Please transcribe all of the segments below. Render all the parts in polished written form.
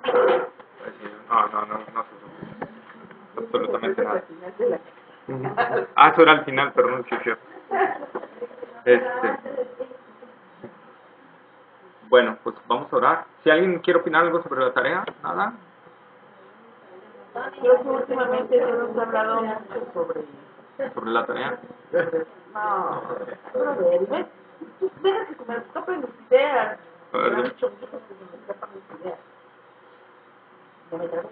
No se absolutamente nada. Eso era al final, perdón, sí, cierto. Bueno, pues vamos a orar. Si alguien quiere opinar algo sobre la tarea, nada. Creo que últimamente Dios nos ha hablado mucho sobre la tarea. No, brother, deja que se me escapen mis ideas. A ver, Mucho que se me escapan mis ideas. ¿Ya me trabé?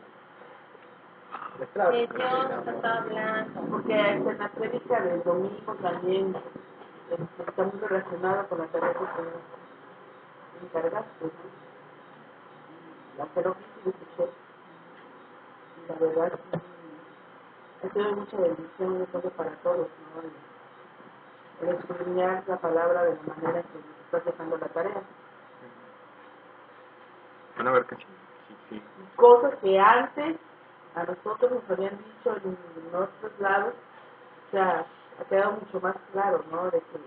Dios está hablando. Porque en la prédica del domingo también está muy relacionado con la tarea que te encargaste, ¿no? La ferocidad de escuché. Y la verdad, sí, ha sido mucha bendición, yo creo, para todos, ¿no? El escudriñar la palabra de la manera que nos estás dejando la tarea. Van a ver que sí. Cosas que antes a nosotros nos habían dicho en otros lados, o sea, ha quedado mucho más claro, ¿no? De que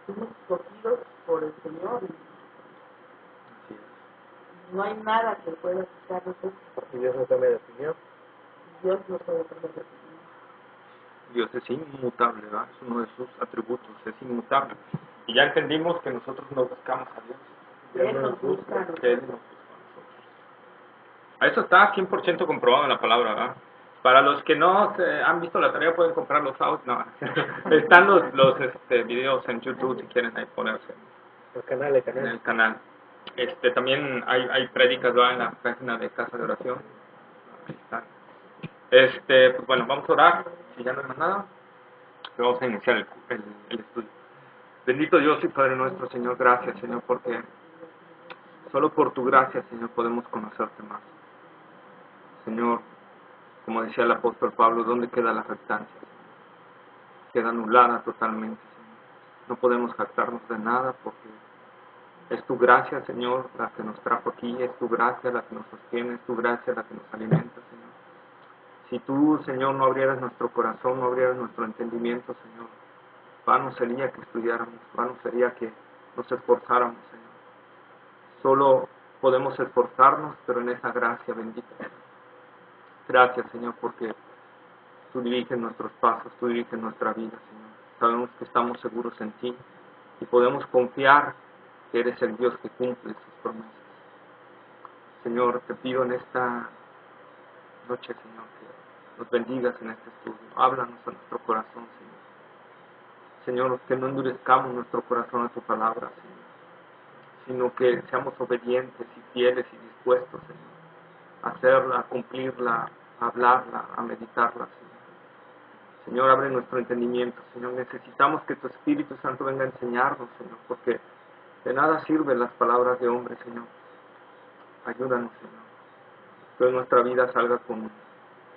fuimos escogidos por el Señor y no hay nada que pueda quitarnos eso. Y Dios no cambia de opinión. Dios no puede cambiar de opinión. Dios es inmutable, ¿verdad? Es uno de sus atributos, es inmutable. Y ya entendimos que nosotros no buscamos a Dios. Él nos busca, Que Él nos busca a nosotros. Eso está 100% comprobado en la palabra, ¿verdad? Para los que no han visto la tarea pueden comprar los audios, no. Están los videos en YouTube si quieren ahí ponerse. En el canal. También hay prédicas, ¿verdad? En la página de Casa de Oración. Ahí están. Pues bueno, vamos a orar. Si ya no hay más nada, vamos a iniciar el estudio. Bendito Dios y Padre nuestro, Señor, gracias, Señor, porque solo por tu gracia, Señor, podemos conocerte más. Señor, como decía el apóstol Pablo, ¿dónde queda la jactancia? Queda anulada totalmente, Señor. No podemos jactarnos de nada porque es tu gracia, Señor, la que nos trajo aquí, es tu gracia la que nos sostiene, es tu gracia la que nos alimenta, Señor. Si tú, Señor, no abrieras nuestro corazón, no abrieras nuestro entendimiento, Señor, vano sería que estudiáramos, vano sería que nos esforzáramos, Señor. Solo podemos esforzarnos, pero en esa gracia bendita. Gracias, Señor, porque tú diriges nuestros pasos, tú diriges nuestra vida, Señor. Sabemos que estamos seguros en ti y podemos confiar que eres el Dios que cumple sus promesas. Señor, te pido en esta noche, Señor, que nos bendigas en este estudio. Háblanos a nuestro corazón, Señor. Señor, que no endurezcamos nuestro corazón a tu palabra, Señor, sino que seamos obedientes y fieles y dispuestos, Señor, a hacerla, a cumplirla, a hablarla, a meditarla, Señor. Señor, abre nuestro entendimiento, Señor. Necesitamos que tu Espíritu Santo venga a enseñarnos, Señor, porque de nada sirven las palabras de hombre, Señor. Ayúdanos, Señor. Que hoy nuestra vida salga con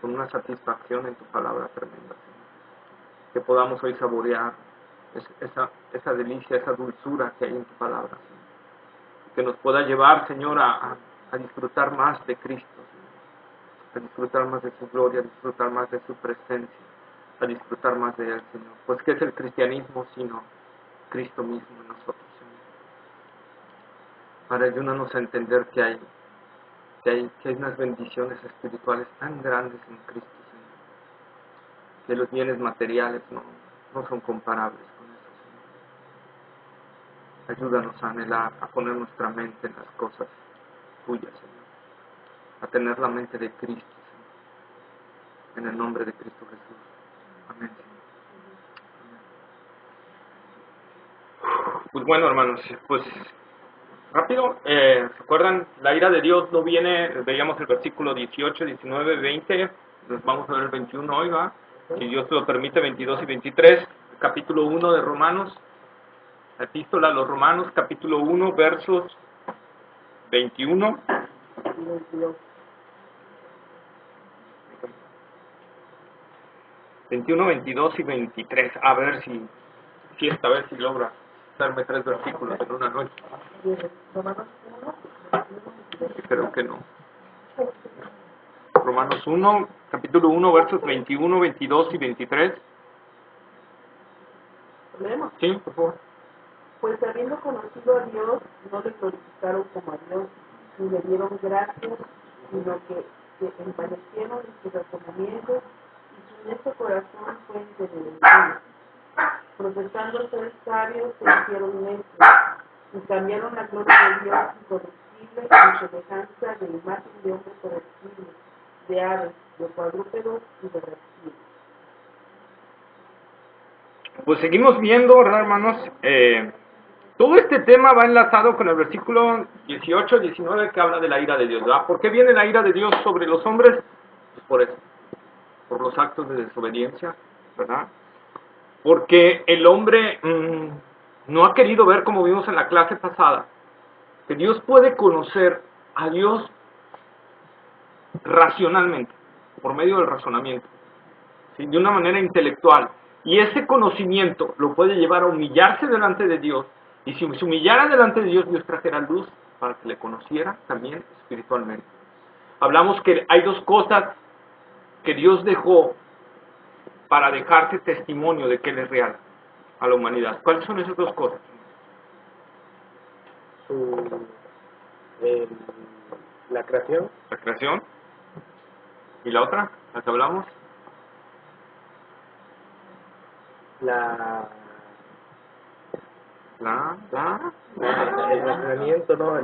una satisfacción en tu palabra tremenda, Señor. Que podamos hoy saborear esa delicia, esa dulzura que hay en tu palabra, Señor. Que nos pueda llevar, Señor, a disfrutar más de Cristo, Señor. A disfrutar más de su gloria, a disfrutar más de su presencia, a disfrutar más de Él, Señor. Pues, ¿qué es el cristianismo sino Cristo mismo en nosotros, Señor? Para ayúdanos a entender que hay unas bendiciones espirituales tan grandes en Cristo, Señor, que los bienes materiales no son comparables con eso, Señor. Ayúdanos a anhelar, a poner nuestra mente en las cosas tuyas, Señor, a tener la mente de Cristo, Señor, en el nombre de Cristo Jesús. Amén, Señor. Pues bueno, hermanos, pues rápido, ¿se acuerdan? La ira de Dios no viene, veíamos el versículo 18, 19, 20, nos vamos a ver el 21 hoy, ¿va? Si Dios lo permite, 22 y 23, capítulo 1 de Romanos, la epístola a los Romanos, capítulo 1, versos 21. 21, 22 y 23, a ver si esta vez si logra darme 3 versículos en una noche. Creo que no. Romanos 1, capítulo 1, versos 21, 22 y 23. ¿Leemos? Sí, por favor. Pues habiendo conocido a Dios, no le glorificaron como a Dios, ni le dieron gracias, sino que se envanecieron en sus razonamientos y su necio corazón fue entenebrecido. Profesando ser sabios, se hicieron necios y cambiaron la gloria de Dios incorruptible en semejanza de imagen de hombre corruptible, de aves, de cuadrúpedos y de reptiles. Pues seguimos viendo, ¿verdad, hermanos? Todo este tema va enlazado con el versículo 18, 19 que habla de la ira de Dios, ¿verdad? ¿Por qué viene la ira de Dios sobre los hombres? Pues por eso, por los actos de desobediencia, ¿verdad? Porque el hombre no ha querido ver, como vimos en la clase pasada, que Dios puede conocer a Dios racionalmente, por medio del razonamiento, ¿sí? De una manera intelectual. Y ese conocimiento lo puede llevar a humillarse delante de Dios. Y si se humillara delante de Dios, Dios trajera luz para que le conociera también espiritualmente. Hablamos que hay dos cosas que Dios dejó para dejarse testimonio de que Él es real a la humanidad. ¿Cuáles son esas dos cosas? La creación. La creación. ¿Y la otra? ¿La que hablamos? El razonamiento, ¿no?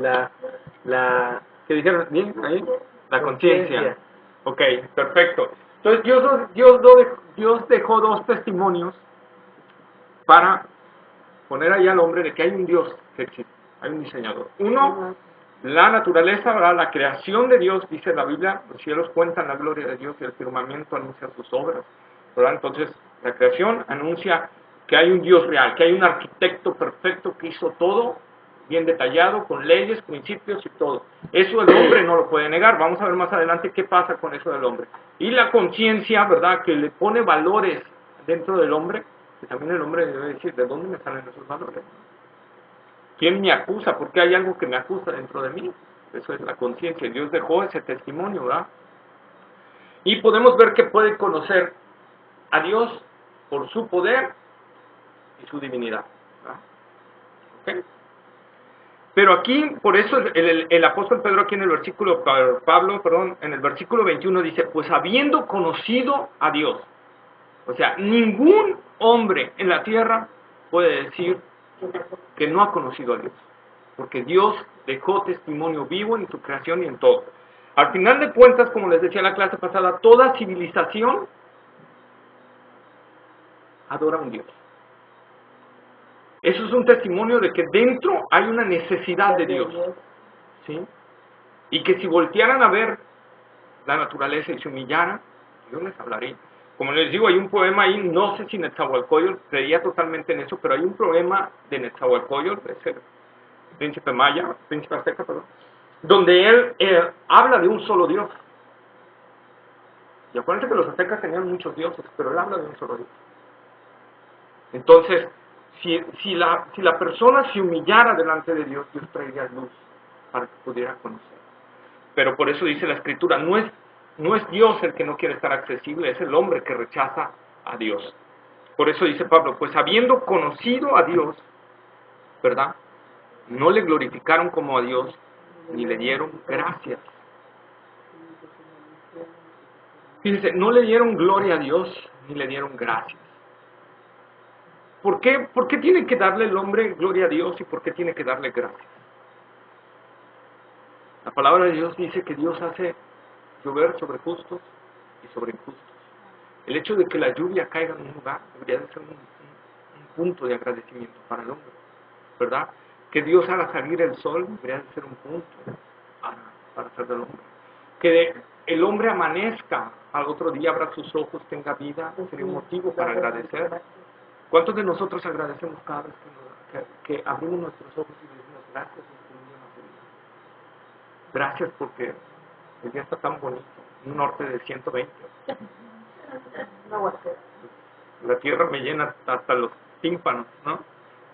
¿Qué dijeron? ¿Bien? ¿Ahí? La conciencia. Conciencia. Ok, perfecto. Entonces Dios dejó dos testimonios para poner ahí al hombre de que hay un Dios que existe, hay un diseñador. Uno, la naturaleza, ¿verdad? La creación de Dios, dice la Biblia, los cielos cuentan la gloria de Dios y el firmamento anuncia sus obras, ¿verdad? Entonces, la creación anuncia que hay un Dios real, que hay un arquitecto perfecto que hizo todo bien detallado, con leyes, principios y todo. Eso el hombre no lo puede negar. Vamos a ver más adelante qué pasa con eso del hombre. Y la conciencia, ¿verdad?, que le pone valores dentro del hombre, que también el hombre debe decir, ¿de dónde me salen esos valores? ¿Quién me acusa? ¿Por qué hay algo que me acusa dentro de mí? Eso es la conciencia. Dios dejó ese testimonio, ¿verdad? Y podemos ver que puede conocer a Dios por su poder y su divinidad, ¿verdad? ¿Ok? Pero aquí, por eso el apóstol Pedro aquí en el versículo, en el versículo 21 dice, pues habiendo conocido a Dios. O sea, ningún hombre en la tierra puede decir que no ha conocido a Dios. Porque Dios dejó testimonio vivo en su creación y en todo. Al final de cuentas, como les decía en la clase pasada, toda civilización adora a un Dios. Eso es un testimonio de que dentro hay una necesidad de Dios, ¿sí? Y que si voltearan a ver la naturaleza y se humillaran, Dios les hablaría. Como les digo, hay un poema ahí, no sé si Netzahualcóyotl creía totalmente en eso, pero hay un poema de Netzahualcóyotl, es el príncipe maya, príncipe azteca, perdón, donde él habla de un solo Dios. Y acuérdense que los aztecas tenían muchos dioses, pero él habla de un solo Dios. Entonces, si la persona se humillara delante de Dios, Dios traería luz para que pudiera conocer. Pero por eso dice la Escritura, no es Dios el que no quiere estar accesible, es el hombre que rechaza a Dios. Por eso dice Pablo, pues habiendo conocido a Dios, ¿verdad?, no le glorificaron como a Dios, ni le dieron gracias. Fíjense, no le dieron gloria a Dios, ni le dieron gracias. ¿Por qué tiene que darle el hombre gloria a Dios y por qué tiene que darle gracias? La palabra de Dios dice que Dios hace llover sobre justos y sobre injustos. El hecho de que la lluvia caiga en un lugar debería de ser un punto de agradecimiento para el hombre, ¿verdad? Que Dios haga salir el sol debería de ser un punto para hacer del hombre. Que el hombre amanezca, al otro día abra sus ojos, tenga vida, sería un motivo para agradecer. ¿Cuántos de nosotros agradecemos cada vez que abrimos nuestros ojos y decimos gracias por un día más de vida? Gracias porque el día está tan bonito, un norte de 120. La tierra me llena hasta los tímpanos, ¿no?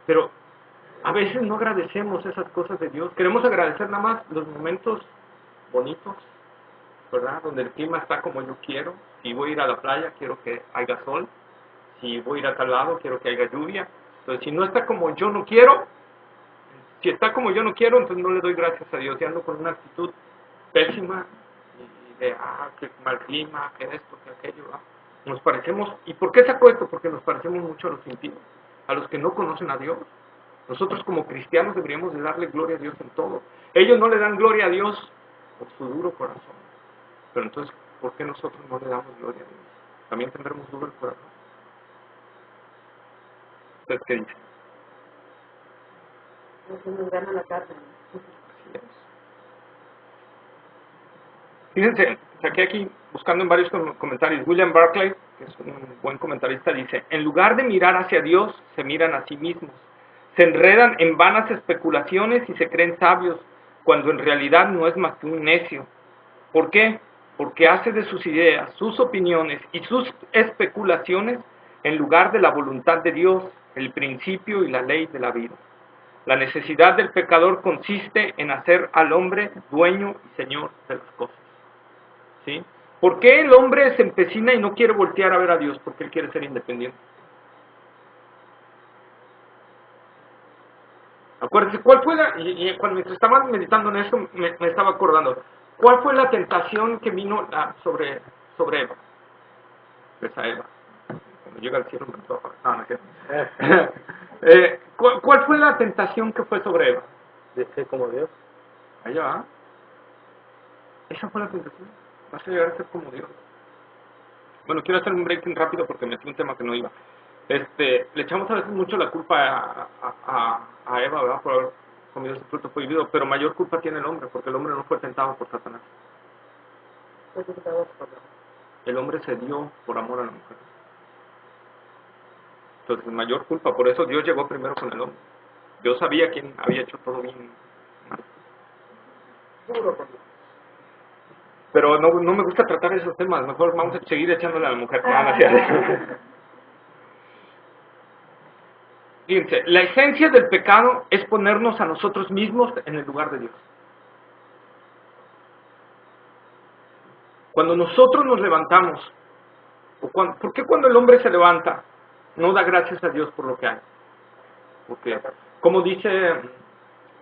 Pero a veces no agradecemos esas cosas de Dios. Queremos agradecer nada más los momentos bonitos, ¿verdad? Donde el clima está como yo quiero. Si voy a ir a la playa, quiero que haya sol. Si voy a ir a tal lado, quiero que haya lluvia. Entonces, si no está como yo no quiero, Si está como yo no quiero, entonces no le doy gracias a Dios. Y ando con una actitud pésima y de, que mal clima, que esto, que aquello. Nos parecemos. ¿Y por qué saco esto? Porque nos parecemos mucho a los impíos, a los que no conocen a Dios. Nosotros como cristianos deberíamos de darle gloria a Dios en todo. Ellos no le dan gloria a Dios por su duro corazón. Pero entonces, ¿por qué nosotros no le damos gloria a Dios? También tendremos duro el corazón. ¿Ustedes qué dicen? Se nos gana la carne. Así es. Fíjense, saqué aquí, buscando en varios comentarios, William Barclay, que es un buen comentarista, dice, en lugar de mirar hacia Dios, se miran a sí mismos. Se enredan en vanas especulaciones y se creen sabios, cuando en realidad no es más que un necio. ¿Por qué? Porque hace de sus ideas, sus opiniones y sus especulaciones en lugar de la voluntad de Dios, el principio y la ley de la vida. La necesidad del pecador consiste en hacer al hombre dueño y señor de las cosas. ¿Sí? ¿Por qué el hombre se empecina y no quiere voltear a ver a Dios? Porque él quiere ser independiente. Acuérdense, ¿cuál fue y cuando estaba meditando en esto, me estaba acordando, ¿cuál fue la tentación que vino sobre Eva? Esa Eva. Cuando llega al cielo me antoja. No es cierto. ¿Cuál fue la tentación que fue sobre Eva? De ser como Dios. Allá va. Esa fue la tentación. Vas a llegar a ser como Dios. Bueno, quiero hacer un breaking rápido porque metí un tema que no iba. Le echamos a veces mucho la culpa a Eva, ¿verdad? Por haber comido ese fruto prohibido, pero mayor culpa tiene el hombre, porque el hombre no fue tentado por Satanás. El hombre se dio por amor a la mujer. Entonces, mayor culpa, por eso Dios llegó primero con el hombre. Dios sabía quién había hecho todo bien mal. Pero no me gusta tratar esos temas, mejor vamos a seguir echándole a la mujer. Fíjense, la esencia del pecado es ponernos a nosotros mismos en el lugar de Dios. Cuando nosotros nos levantamos, ¿por qué cuando el hombre se levanta no da gracias a Dios por lo que hay? Porque, como dice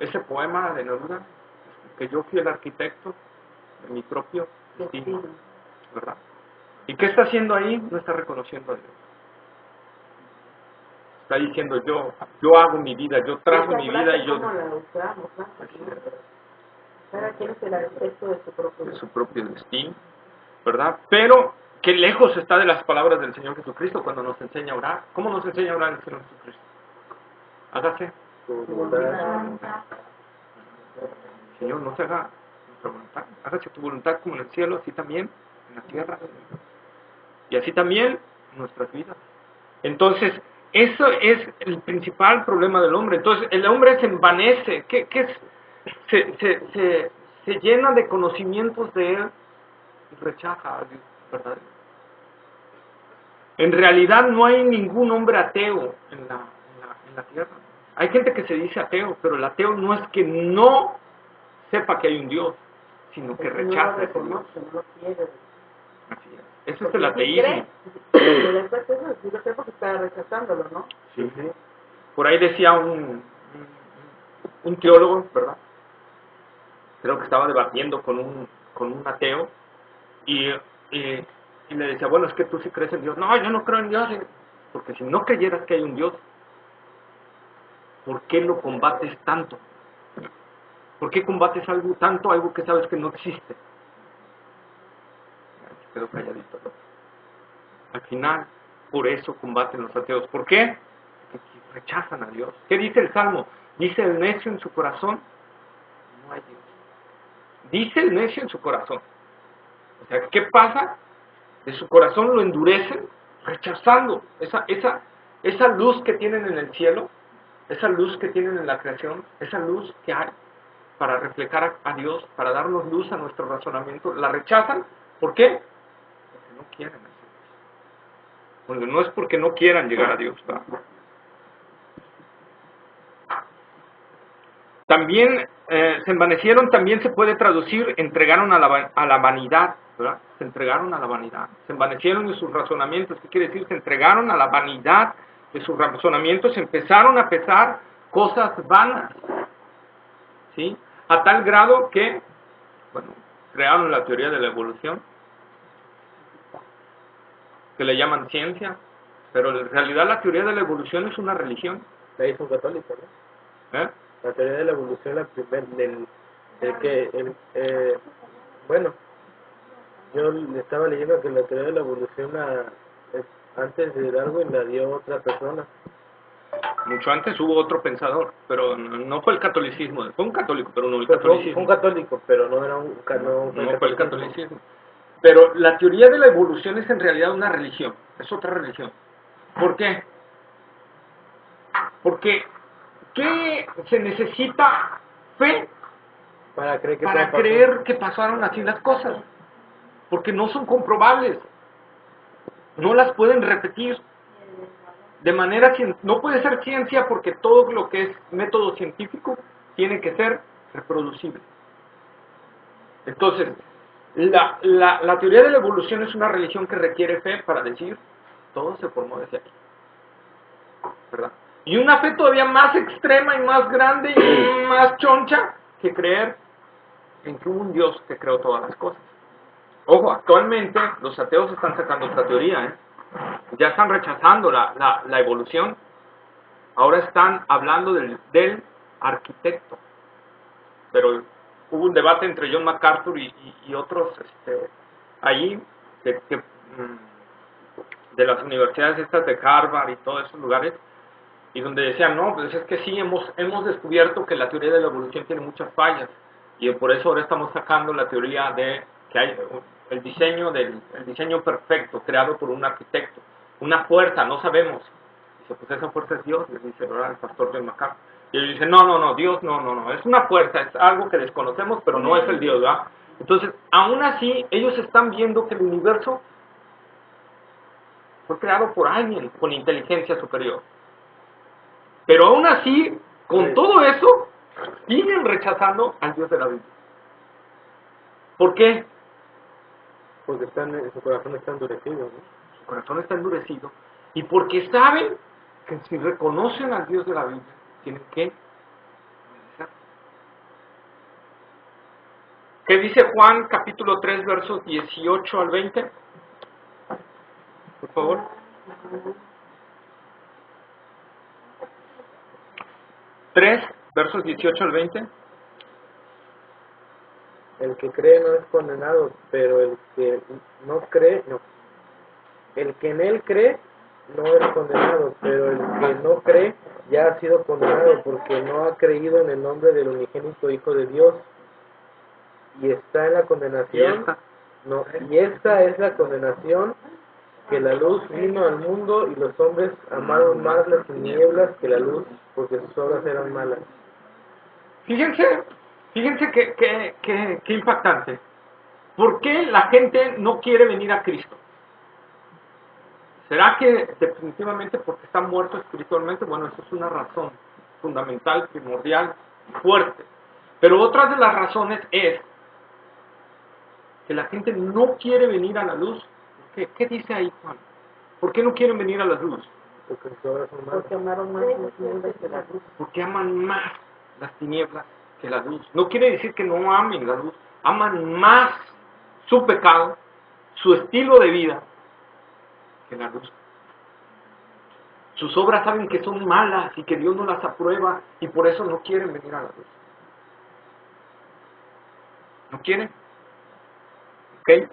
ese poema de Neruda, que yo fui el arquitecto de mi propio destino, ¿verdad? ¿Y qué está haciendo ahí? No está reconociendo a Dios. Está diciendo yo hago mi vida, yo trazo mi vida y yo... ¿Cómo la usamos? Cada quien es el arquitecto de su propio destino, ¿verdad? Pero qué lejos está de las palabras del Señor Jesucristo cuando nos enseña a orar. ¿Cómo nos enseña a orar el Señor Jesucristo? Hágase Tu voluntad. Señor, no se haga nuestra voluntad. Hágase tu voluntad como en el cielo, así también en la tierra. Y así también en nuestras vidas. Entonces, eso es el principal problema del hombre. Entonces, el hombre se envanece. ¿Qué es? Se llena de conocimientos de él y rechaza a Dios, ¿verdad? En realidad no hay ningún hombre ateo en la tierra. Hay gente que se dice ateo, pero el ateo no es que no sepa que hay un Dios, sino que rechaza ese Dios. No quiere. Así es. Eso es el ateísmo. Pero después eso, yo creo que está rechazándolo, ¿no? Sí. Por ahí decía un teólogo, ¿verdad? Creo que estaba debatiendo con un ateo y le decía, bueno, es que tú sí crees en Dios. No, yo no creo en Dios. Porque si no creyeras que hay un Dios, ¿por qué lo combates tanto? ¿Por qué combates algo que sabes que no existe? Se quedó calladito. Al final, por eso combaten los ateos. ¿Por qué? Porque rechazan a Dios. ¿Qué dice el Salmo? Dice el necio en su corazón, no hay Dios. Dice el necio en su corazón. O sea, ¿qué pasa? De su corazón lo endurecen, rechazando esa luz que tienen en el cielo, esa luz que tienen en la creación, esa luz que hay para reflejar a Dios, para darnos luz a nuestro razonamiento, la rechazan. ¿Por qué? Porque no quieren a Dios. Porque no es porque no quieran llegar a Dios, ¿verdad? También se envanecieron, también se puede traducir, entregaron a la vanidad, ¿verdad? Se entregaron a la vanidad, se envanecieron de sus razonamientos. ¿Qué quiere decir? Se entregaron a la vanidad de sus razonamientos, empezaron a pensar cosas vanas. ¿sí? A tal grado que, bueno, crearon la teoría de la evolución, que le llaman ciencia, pero en realidad la teoría de la evolución es una religión. La hizo un católico, ¿no? ¿Eh? La teoría de la evolución, bueno, yo le estaba leyendo que la teoría de la evolución antes de Darwin la dio otra persona. Mucho antes hubo otro pensador, pero no fue el catolicismo, fue un católico, pero no el Fue catolicismo. un católico, pero no era No fue el catolicismo. Pero la teoría de la evolución es en realidad una religión, es otra religión. ¿Por qué? Porque ¿qué se necesita? Fe Para creer que para todo pasó. creer que pasaron así las cosas. Porque no son comprobables. No las pueden repetir. De manera que no puede ser ciencia porque todo lo que es método científico tiene que ser reproducible. Entonces, la teoría de la evolución es una religión que requiere fe para decir todo se formó desde aquí, ¿verdad? Y una fe todavía más extrema y más grande y más choncha que creer en que hubo un Dios que creó todas las cosas. Ojo, actualmente los ateos están sacando otra teoría, ¿eh? Ya están rechazando la evolución. Ahora están hablando del arquitecto. Pero hubo un debate entre John MacArthur y otros allí de las universidades estas de Harvard y todos esos lugares, y donde decían, no, pues es que sí, hemos descubierto que la teoría de la evolución tiene muchas fallas, y por eso ahora estamos sacando la teoría de que hay el diseño perfecto creado por un arquitecto, una fuerza, no sabemos. Dice, pues esa fuerza es Dios, les dice el pastor John MacArthur. Y ellos dicen, no, Dios no, es una fuerza, es algo que desconocemos, pero no es el Dios, ¿verdad? Entonces, aún así, ellos están viendo que el universo fue creado por alguien con inteligencia superior. Pero aún así, con todo eso, siguen rechazando al Dios de la Biblia. ¿Por qué? Porque su corazón está endurecido, ¿no? Su corazón está endurecido. Y porque saben que si reconocen al Dios de la Biblia, tienen que obedecer. ¿Qué dice Juan capítulo 3 versos 18 al 20? Por favor. Versos 18 al 20. El que cree no es condenado, pero el que no cree, no. El que en él cree no es condenado, pero el que no cree ya ha sido condenado porque no ha creído en el nombre del unigénito Hijo de Dios. Y está en la condenación. Y esta es la condenación, que la luz vino al mundo y los hombres amaron más las tinieblas que la luz, porque sus obras eran malas. Fíjense qué impactante. ¿Por qué la gente no quiere venir a Cristo? ¿Será que definitivamente porque están muertos espiritualmente? Bueno, eso es una razón fundamental, primordial, fuerte. Pero otra de las razones es que la gente no quiere venir a la luz. ¿Qué dice ahí Juan? ¿Por qué no quieren venir a la luz? Porque sus obras son malas. Porque amaron más las tinieblas que la luz. Porque aman más las tinieblas que la luz. No quiere decir que no amen la luz, aman más su pecado, su estilo de vida, que la luz. Sus obras saben que son malas y que Dios no las aprueba y por eso no quieren venir a la luz. ¿No quieren? ¿Ok?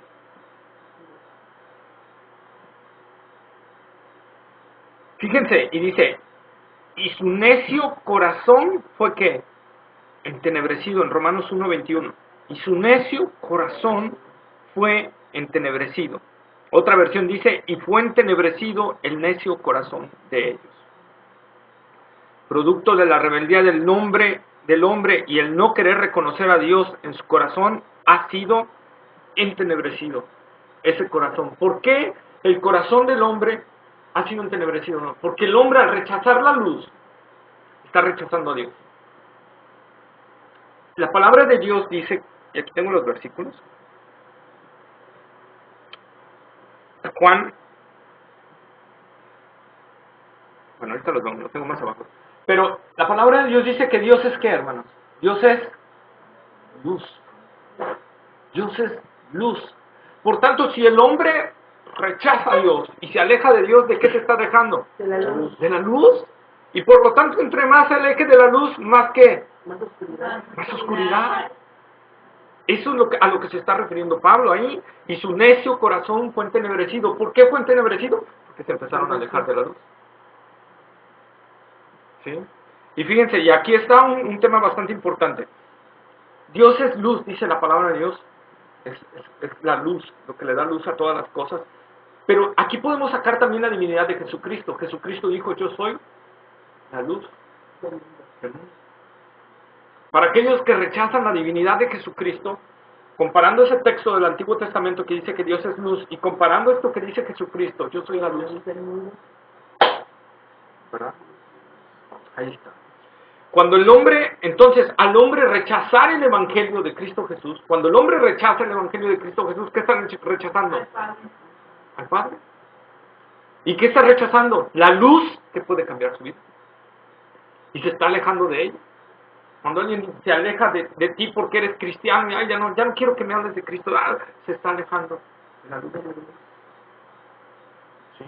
Fíjense, y dice, y su necio corazón fue ¿qué? Entenebrecido, en Romanos 1:21. Y su necio corazón fue entenebrecido. Otra versión dice, y fue entenebrecido el necio corazón de ellos. Producto de la rebeldía del hombre y el no querer reconocer a Dios en su corazón, ha sido entenebrecido ese corazón. ¿Por qué el corazón del hombre ha sido entenebrecido? No, porque el hombre al rechazar la luz está rechazando a Dios. La palabra de Dios dice, y aquí tengo los versículos, Juan, bueno, ahorita los tengo más abajo, pero la palabra de Dios dice que Dios es ¿qué, hermanos? Dios es luz. Dios es luz. Por tanto, si el hombre rechaza a Dios y se aleja de Dios, ¿de qué se está alejando? De la luz. De la luz. Y por lo tanto, entre más se aleje de la luz, más que Más oscuridad. más oscuridad. Eso es a lo que se está refiriendo Pablo ahí. Y su necio corazón fue entenebrecido. ¿Por qué fue entenebrecido? Porque se empezaron a alejar de la luz. ¿Sí? Y fíjense, y aquí está un tema bastante importante. Dios es luz, dice la palabra de Dios. Es la luz, lo que le da luz a todas las cosas. Pero aquí podemos sacar también la divinidad de Jesucristo. Jesucristo dijo, yo soy la luz del mundo. Para aquellos que rechazan la divinidad de Jesucristo, comparando ese texto del Antiguo Testamento que dice que Dios es luz, y comparando esto que dice Jesucristo, yo soy la luz del mundo. ¿Verdad? Ahí está. Cuando el hombre, entonces, al hombre rechazar el Evangelio de Cristo Jesús, cuando el hombre rechaza el Evangelio de Cristo Jesús, ¿qué está rechazando? Al Padre. ¿Y qué está rechazando? La luz que puede cambiar su vida. Y se está alejando de ella. Cuando alguien se aleja de ti porque eres cristiano, y ya no quiero que me hables de Cristo, se está alejando de la luz. ¿Sí?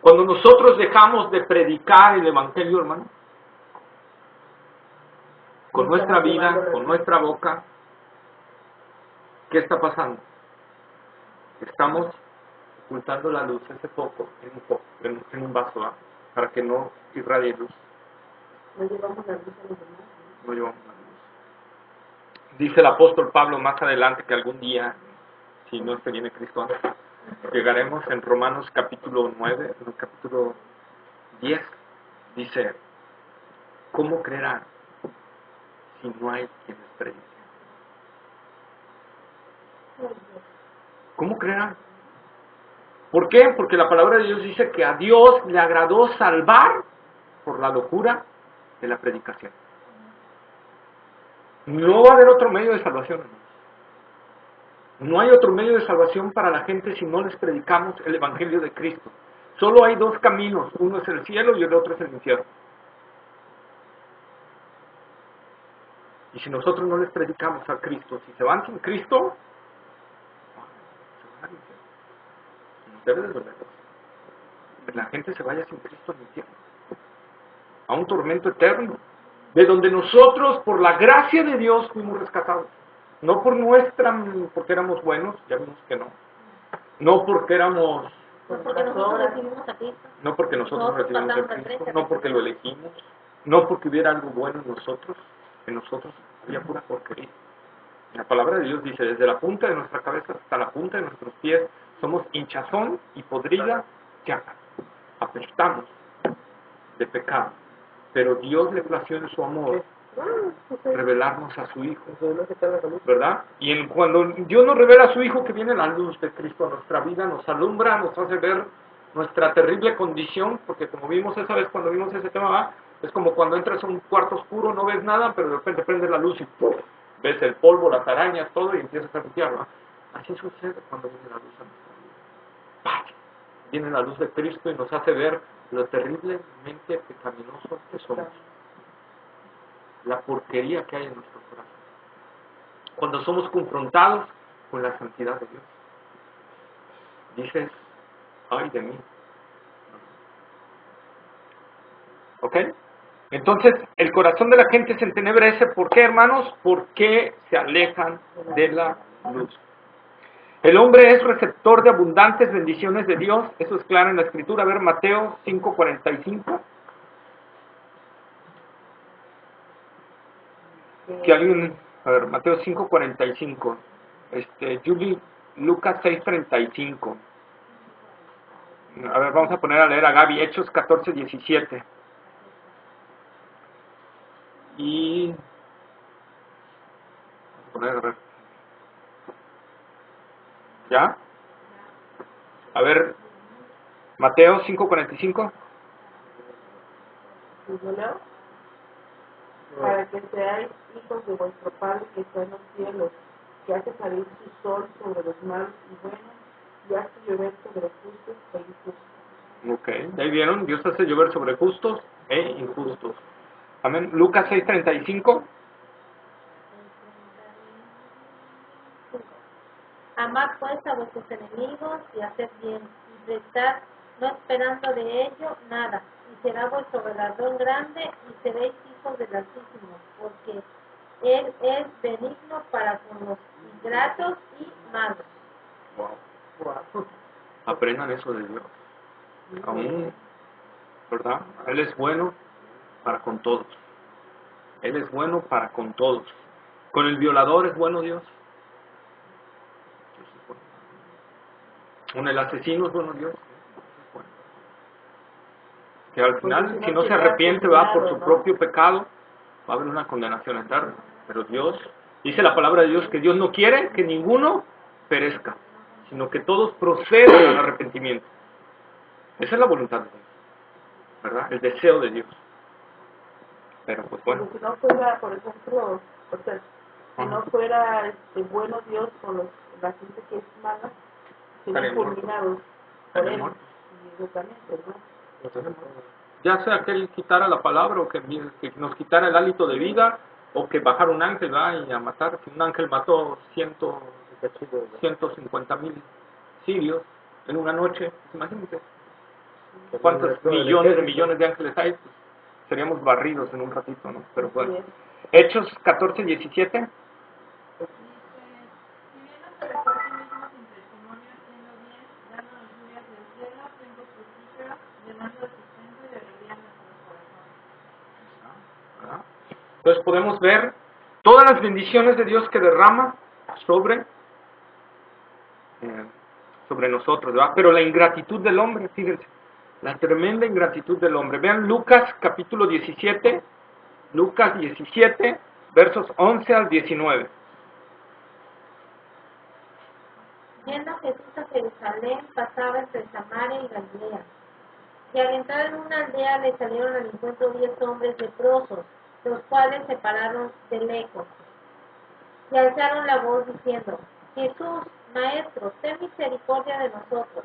Cuando nosotros dejamos de predicar el Evangelio, hermano, con nuestra vida, con nuestra boca, ¿qué está pasando? Estamos ocultando la luz, ese foco, en un vaso, para que no irradie luz. No llevamos la luz a los demás. No llevamos la luz. Dice el apóstol Pablo más adelante que algún día, si no es que viene Cristo antes, llegaremos en Romanos capítulo 9, en el capítulo 10, dice, ¿cómo creerán si no hay quien les predique? ¿Cómo creerán? ¿Por qué? Porque la palabra de Dios dice que a Dios le agradó salvar por la locura de la predicación. No va a haber otro medio de salvación, hermanos. No hay otro medio de salvación para la gente si no les predicamos el Evangelio de Cristo. Solo hay dos caminos, uno es el cielo y el otro es el infierno. Y si nosotros no les predicamos a Cristo, si se van sin Cristo, se van al infierno. Nos debe de doler. Que la gente se vaya sin Cristo al infierno. A un tormento eterno. De donde nosotros, por la gracia de Dios, fuimos rescatados. No porque éramos buenos, ya vimos que no. No porque éramos... No porque nosotros recibimos a Cristo. No porque nosotros recibimos a Cristo, no porque lo elegimos, no porque hubiera algo bueno en nosotros había pura porquería. La palabra de Dios dice, desde la punta de nuestra cabeza hasta la punta de nuestros pies, somos hinchazón y podrida llaga. Apestamos de pecado. Pero Dios le plació en su amor revelarnos a su Hijo, ¿verdad? Y cuando Dios nos revela a su Hijo, que viene la luz de Cristo a nuestra vida, nos alumbra, nos hace ver nuestra terrible condición, porque como vimos esa vez cuando vimos ese tema, es como cuando entras a un cuarto oscuro, no ves nada, pero de repente prende la luz y ¡puf! Ves el polvo, las arañas, todo, y empiezas a limpiar, ¿no? Así sucede cuando viene la luz a nuestra vida. ¡Pah! Viene la luz de Cristo y nos hace ver lo terriblemente pecaminoso que somos. La porquería que hay en nuestro corazón. Cuando somos confrontados con la santidad de Dios. Dices, ay de mí. ¿Ok? Entonces, el corazón de la gente se entenebrece. ¿Por qué, hermanos? Porque se alejan de la luz. El hombre es receptor de abundantes bendiciones de Dios. Eso es claro en la Escritura. A ver, Mateo 5:45. Que alguien, a ver, Mateo 5:45. Julie, Lucas 6:35. A ver, vamos a poner a leer a Gaby, Hechos 14:17. Y vamos a poner, a ver. ¿Ya? A ver, Mateo 5:45. ¿Yo leo? Para que seáis hijos de vuestro Padre que está en los cielos, que hace salir su sol sobre los malos y buenos, y hace llover sobre justos e injustos. Ok, ahí vieron, Dios hace llover sobre justos e injustos. Amén. Lucas 6:35. Amad pues a vuestros enemigos y haced bien, y prestad, no esperando de ello nada, y será vuestro galardón grande, y seréis hijos del Altísimo, porque Él es benigno para con los ingratos y malos. Wow. Aprendan eso de Dios. Aún, ¿verdad? Él es bueno para con todos. Él es bueno para con todos. Con el violador es bueno Dios. Con el asesino es bueno Dios. Que al final, si no se arrepiente, va por su propio pecado, va a haber una condenación eterna. Pero Dios, dice la palabra de Dios, que Dios no quiere que ninguno perezca, sino que todos procedan al arrepentimiento. Esa es la voluntad de Dios, ¿verdad? El deseo de Dios. Pero pues bueno. Pero si no fuera, por ejemplo, o sea, si no fuera bueno Dios con la gente que es mala, serían fulminados por Él inmediatamente, ¿no? Ya sea que Él quitara la palabra o que nos quitara el hálito de vida o que bajara un ángel, ¿va? Y a matar. Si un ángel mató 150,000 sirios en una noche, imagínense cuántos millones de ángeles hay, pues seríamos barridos en un ratito, ¿no? Pero bueno. Hechos 14:17. Entonces podemos ver todas las bendiciones de Dios que derrama sobre nosotros, ¿verdad? Pero la ingratitud del hombre, fíjense, la tremenda ingratitud del hombre. Vean Lucas capítulo 17, Lucas 17, versos 11 al 19. Yendo Jesús a Jerusalén, pasaba entre Samaria y Galilea. Y al entrar en una aldea le salieron al encuentro 10 hombres leprosos, los cuales se pararon de lejos y alzaron la voz diciendo: Jesús, Maestro, ten misericordia de nosotros.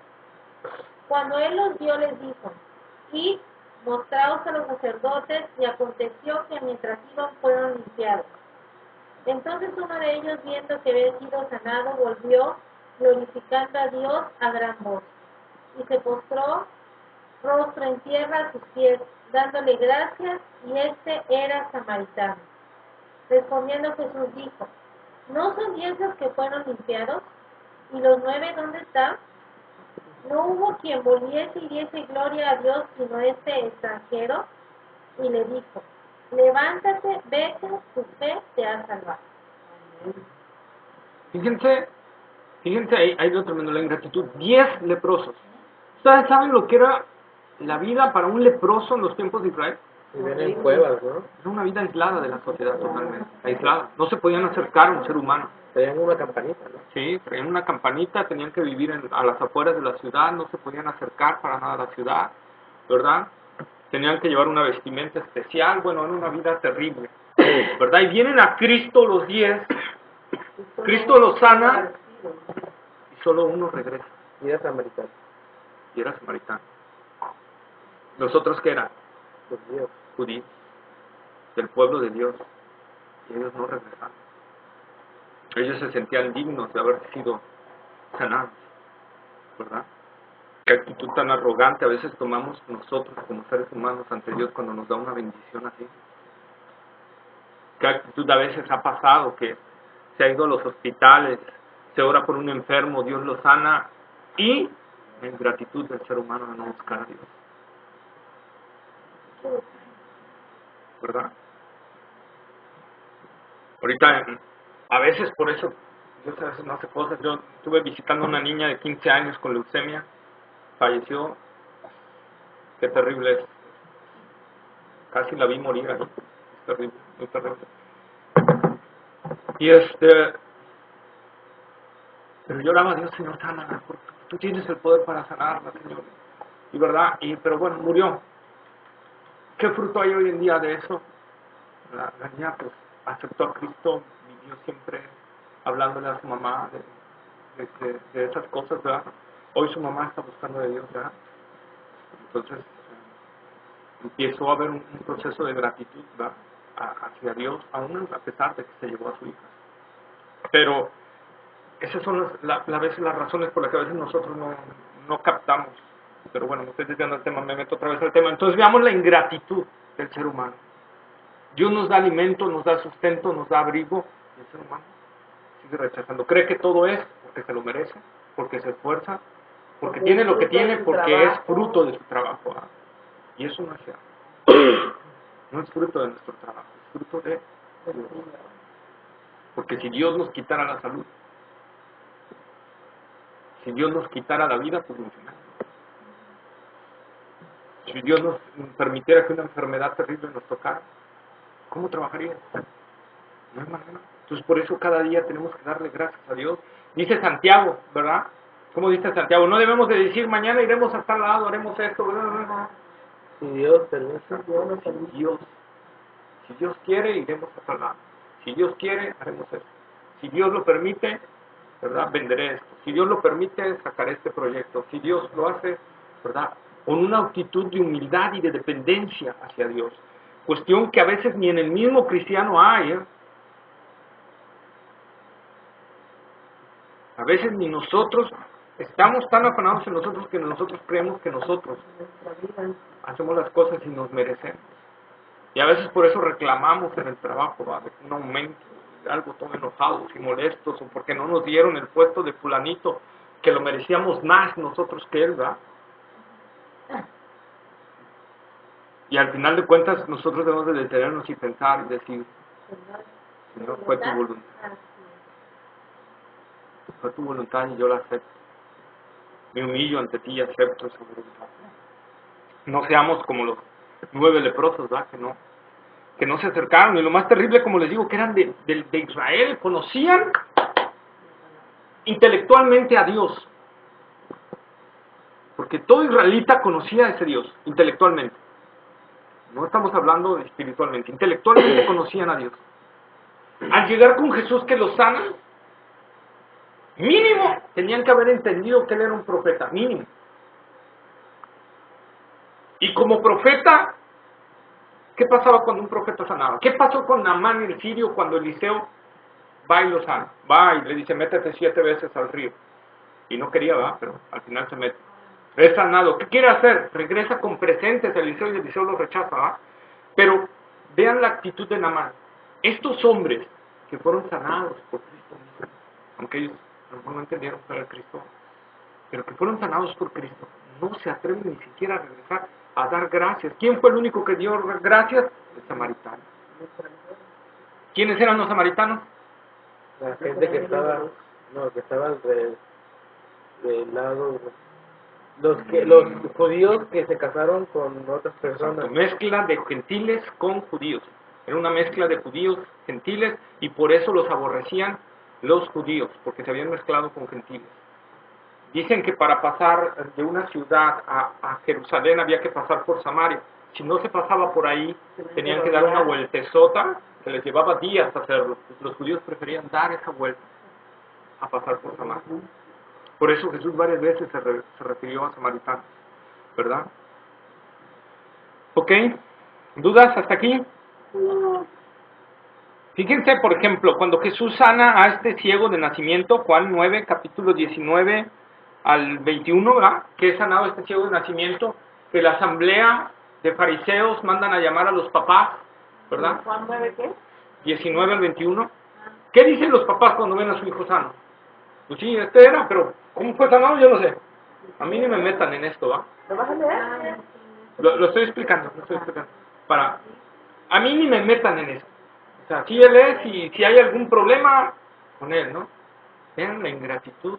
Cuando él los vio, les dijo: Id, mostraos a los sacerdotes. Y aconteció que mientras iban fueron limpiados. Entonces uno de ellos, viendo que había sido sanado, volvió, glorificando a Dios a gran voz, y se postró rostro en tierra a sus pies, dándole gracias, y este era samaritano. Respondiendo Jesús dijo: ¿No son 10 los que fueron limpiados? ¿Y los 9 dónde están? No hubo quien volviese y diese gloria a Dios, sino este extranjero. Y le dijo: levántate, vete, tu fe te ha salvado. Fíjense, hay otro tremendo, la ingratitud. 10 leprosos. ¿Ustedes saben lo que era la vida para un leproso en los tiempos de Israel? Viven en cuevas, ¿no? Era una vida aislada de la sociedad, totalmente aislada. No se podían acercar a un ser humano. Tenían una campanita, ¿no? Sí, traían una campanita, tenían que vivir a las afueras de la ciudad, no se podían acercar para nada a la ciudad, ¿verdad? Tenían que llevar una vestimenta especial, bueno, era una vida terrible, ¿verdad? Y vienen a Cristo los 10, Cristo los sana y solo uno regresa. Y era samaritano. Y era samaritano. ¿Los otros qué eran? Los judíos. Judíos, del pueblo de Dios, y ellos no regresaron. Ellos se sentían dignos de haber sido sanados, ¿verdad? Qué actitud tan arrogante a veces tomamos nosotros como seres humanos ante Dios cuando nos da una bendición así. Qué actitud a veces ha pasado que se ha ido a los hospitales, se ora por un enfermo, Dios lo sana, y la ingratitud del ser humano de no buscar a Dios, ¿verdad? Ahorita, a veces por eso, Dios a veces no hace cosas. Yo estuve visitando a una niña de 15 años con leucemia, falleció. Qué terrible es. Casi la vi morir ahí. Es terrible, muy terrible. Y pero yo oraba a Dios: Señor, sánala, porque tú tienes el poder para sanarla, Señor. Y verdad, pero bueno, murió. ¿Qué fruto hay hoy en día de eso? La niña pues aceptó a Cristo, vivió siempre hablándole a su mamá de esas cosas, ¿verdad? Hoy su mamá está buscando de Dios, ¿verdad? Entonces empezó a haber un proceso de gratitud, ¿verdad? Hacia Dios, aún a pesar de que se llevó a su hija. Pero Esas son a veces las razones por las que a veces nosotros no captamos. Pero bueno, me estoy desviando del tema, me meto otra vez al tema. Entonces veamos la ingratitud del ser humano. Dios nos da alimento, nos da sustento, nos da abrigo, y el ser humano sigue rechazando. Cree que todo es porque se lo merece, porque se esfuerza, porque tiene lo que tiene, porque es fruto de su trabajo. ¿Ah? Y eso no es cierto. No es fruto de nuestro trabajo, es fruto de Dios. Porque si Dios nos quitara la salud, si Dios nos quitara la vida, pues funcionaría. Si Dios nos permitiera que una enfermedad terrible nos tocara, ¿cómo trabajaría? No hay manera. Entonces por eso cada día tenemos que darle gracias a Dios. Dice Santiago, ¿verdad? ¿Cómo dice Santiago? No debemos de decir mañana iremos a tal lado, haremos esto, ¿verdad? Si Dios permite, Si Dios quiere, iremos a tal lado. Si Dios quiere, haremos esto. Si Dios lo permite, ¿verdad? Venderé esto. Si Dios lo permite, sacaré este proyecto. Si Dios lo hace, ¿verdad? Con una actitud de humildad y de dependencia hacia Dios. Cuestión que a veces ni en el mismo cristiano hay, ¿eh? A veces ni nosotros estamos tan afanados en nosotros que nosotros creemos que nosotros hacemos las cosas y nos merecemos. Y a veces por eso reclamamos en el trabajo, ¿va? Un aumento, algo todo enojados y molestos, o porque no nos dieron el puesto de fulanito, que lo merecíamos más nosotros que él, ¿va? Y al final de cuentas nosotros debemos de detenernos y pensar y decir, Señor, fue tu voluntad. Fue tu voluntad y yo la acepto. Me humillo ante ti y acepto esa voluntad. No seamos como los 9 leprosos, ¿verdad? Que no se acercaron. Y lo más terrible, como les digo, que eran de Israel, conocían intelectualmente a Dios. Porque todo israelita conocía a ese Dios, intelectualmente. No estamos hablando de espiritualmente, intelectualmente conocían a Dios. Al llegar con Jesús que los sana, mínimo tenían que haber entendido que él era un profeta, mínimo. Y como profeta, ¿qué pasaba cuando un profeta sanaba? ¿Qué pasó con Naamán el sirio cuando Eliseo va y lo sana? Va y le dice, métete 7 veces al río. Y no quería, ¿verdad? Pero al final se mete. Es sanado. ¿Qué quiere hacer? Regresa con presentes a Eliseo y Eliseo lo rechaza, ¿verdad? Pero vean la actitud de Naamán. Estos hombres que fueron sanados por Cristo mismo, aunque ellos no entendieron que era Cristo, pero que fueron sanados por Cristo, no se atreven ni siquiera a regresar a dar gracias. ¿Quién fue el único que dio gracias? El samaritano. ¿Quiénes eran los samaritanos? la gente que estaba del lado, los judíos que se casaron con otras personas. Exacto, mezcla de gentiles con judíos. Era una mezcla de judíos, gentiles, y por eso los aborrecían los judíos, porque se habían mezclado con gentiles. Dicen que para pasar de una ciudad a Jerusalén había que pasar por Samaria. Si no se pasaba por ahí, tenían que dar una vueltezota que les llevaba días hacerlo. Los judíos preferían dar esa vuelta a pasar por Samaria. Por eso Jesús varias veces se refirió a samaritanos, ¿verdad? ¿Ok? ¿Dudas hasta aquí? Fíjense, por ejemplo, cuando Jesús sana a este ciego de nacimiento, Juan 9, capítulo 19 al 21, ¿verdad? Que es sanado este ciego de nacimiento, que la asamblea de fariseos mandan a llamar a los papás, ¿verdad? ¿Juan 9 qué? 19 al 21. ¿Qué dicen los papás cuando ven a su hijo sano? Pues sí, este era, pero ¿cómo fue sanado? Yo no sé. A mí ni me metan en esto, ¿va? ¿Lo vas a leer? Lo estoy explicando, a mí ni me metan en eso. O sea, si él es y si hay algún problema con él, ¿no? Vean la ingratitud.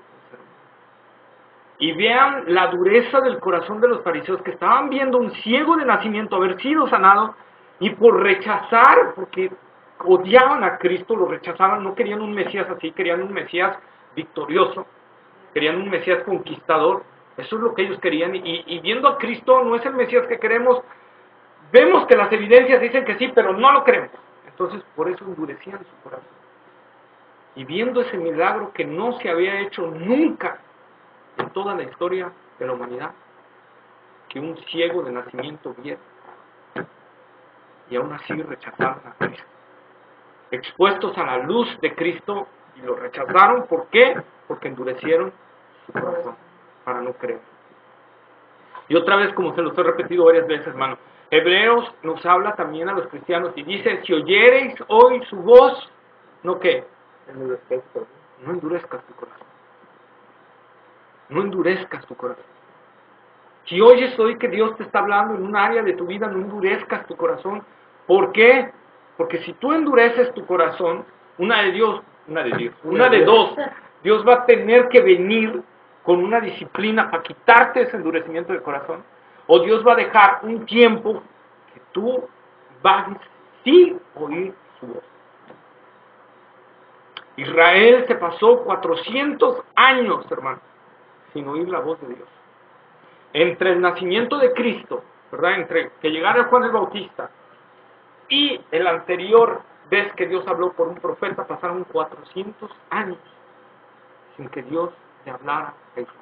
Y vean la dureza del corazón de los fariseos que estaban viendo un ciego de nacimiento haber sido sanado y por rechazar, porque odiaban a Cristo, lo rechazaban, no querían un Mesías así, querían un Mesías victorioso, querían un Mesías conquistador. Eso es lo que ellos querían y viendo a Cristo no es el Mesías que queremos. Vemos que las evidencias dicen que sí, pero no lo creemos. Entonces por eso endurecían su corazón. Y viendo ese milagro que no se había hecho nunca en toda la historia de la humanidad, que un ciego de nacimiento viera, y aún así rechazaron a Cristo. Expuestos a la luz de Cristo y lo rechazaron. ¿Por qué? Porque endurecieron su corazón para no creer. Y otra vez, como se los he repetido varias veces, hermano, Hebreos nos habla también a los cristianos y dice, si oyereis hoy su voz, ¿no qué? No endurezcas tu corazón. No endurezcas tu corazón. Si oyes hoy que Dios te está hablando en un área de tu vida, no endurezcas tu corazón. ¿Por qué? Porque si tú endureces tu corazón, una de dos, Dios va a tener que venir con una disciplina para quitarte ese endurecimiento del corazón, o Dios va a dejar un tiempo que tú vas sin oír su voz. Israel se pasó 400 años, hermano, sin oír la voz de Dios. Entre el nacimiento de Cristo, ¿verdad? Entre que llegara Juan el Bautista y el anterior vez que Dios habló por un profeta, pasaron 400 años sin que Dios le hablara a Israel.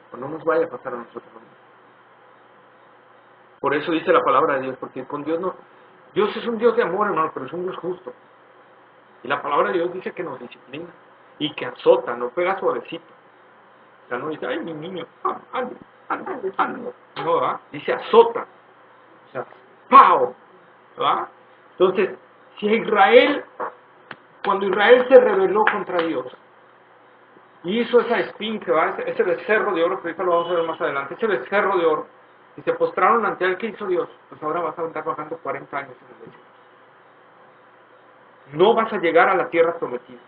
Pues no nos vaya a pasar a nosotros. Por eso dice la palabra de Dios, porque con Dios no... Dios es un Dios de amor, hermano, pero es un Dios justo. Y la palabra de Dios dice que nos disciplina y que azota, no pega suavecito. O sea, no dice, ay, mi niño, anda. No, ¿verdad? Dice azota. O sea, ¡pau! ¿Verdad? Entonces, si Israel, cuando Israel se rebeló contra Dios, y hizo esa esfinge, ese becerro de oro, que ahorita lo vamos a ver más adelante, ese becerro de oro, y se postraron ante él, ¿qué hizo Dios? Pues ahora vas a andar bajando 40 años en el desierto. No vas a llegar a la tierra prometida.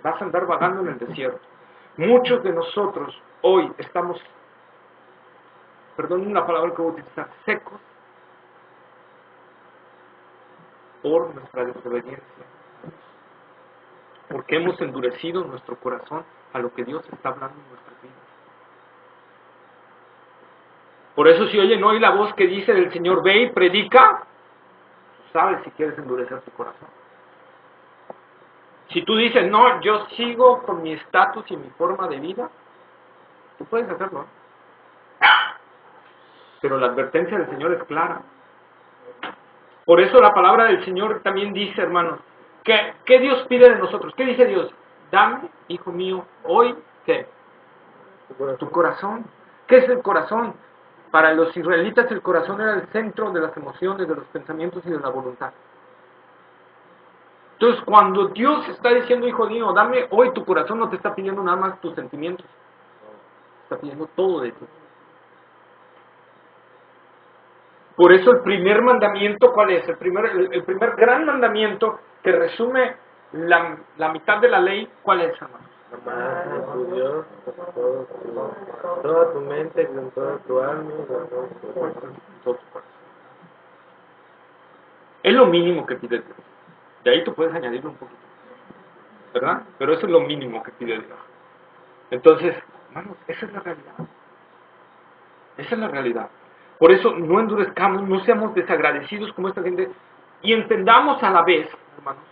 Vas a andar vagando en el desierto. Muchos de nosotros hoy estamos, perdonen la palabra que voy a utilizar, secos por nuestra desobediencia. Porque hemos endurecido nuestro corazón a lo que Dios está hablando en nuestras vidas. Por eso si oyen hoy la voz que dice del Señor, ve y predica, sabes si quieres endurecer tu corazón. Si tú dices, no, yo sigo con mi estatus y mi forma de vida, tú puedes hacerlo, ¿eh? Pero la advertencia del Señor es clara. Por eso la palabra del Señor también dice, hermanos, ¿qué Dios pide de nosotros? ¿Qué dice Dios? Dame, hijo mío, hoy, ¿qué? Tu corazón. ¿Qué es el corazón? Para los israelitas el corazón era el centro de las emociones, de los pensamientos y de la voluntad. Entonces, cuando Dios está diciendo, hijo mío, dame hoy tu corazón, no te está pidiendo nada más tus sentimientos. Está pidiendo todo de ti. Por eso el primer mandamiento, ¿cuál es? El primer gran mandamiento que resume la mitad de la ley, ¿cuál es, hermano? Amar a tu Dios con toda tu mente, con toda tu alma, con todo tu corazón. Es lo mínimo que pide Dios. De ahí tú puedes añadirlo un poquito, ¿verdad? Pero eso es lo mínimo que pide Dios. Entonces, hermanos, esa es la realidad. Esa es la realidad. Por eso no endurezcamos, no seamos desagradecidos como esta gente y entendamos a la vez, hermanos,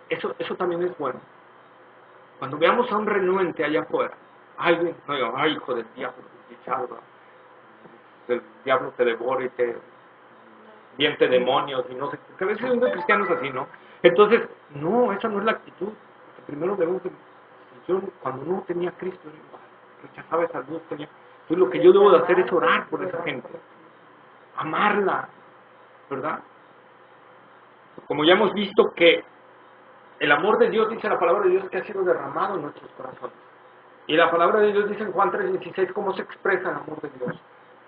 eso también es bueno. Cuando veamos a un renuente allá afuera, alguien, no diga, ay, hijo del diablo, el diablo te devora y te viente demonios y no sé, porque a veces hay unos cristianos así, ¿no? Entonces, no, esa no es la actitud. Porque primero debemos de, yo cuando no tenía Cristo, rechazaba esa luz, entonces lo que yo debo de hacer es orar por esa gente, amarla, ¿verdad? Como ya hemos visto que el amor de Dios, dice la palabra de Dios, que ha sido derramado en nuestros corazones. Y la palabra de Dios dice en Juan 3:16 cómo se expresa el amor de Dios.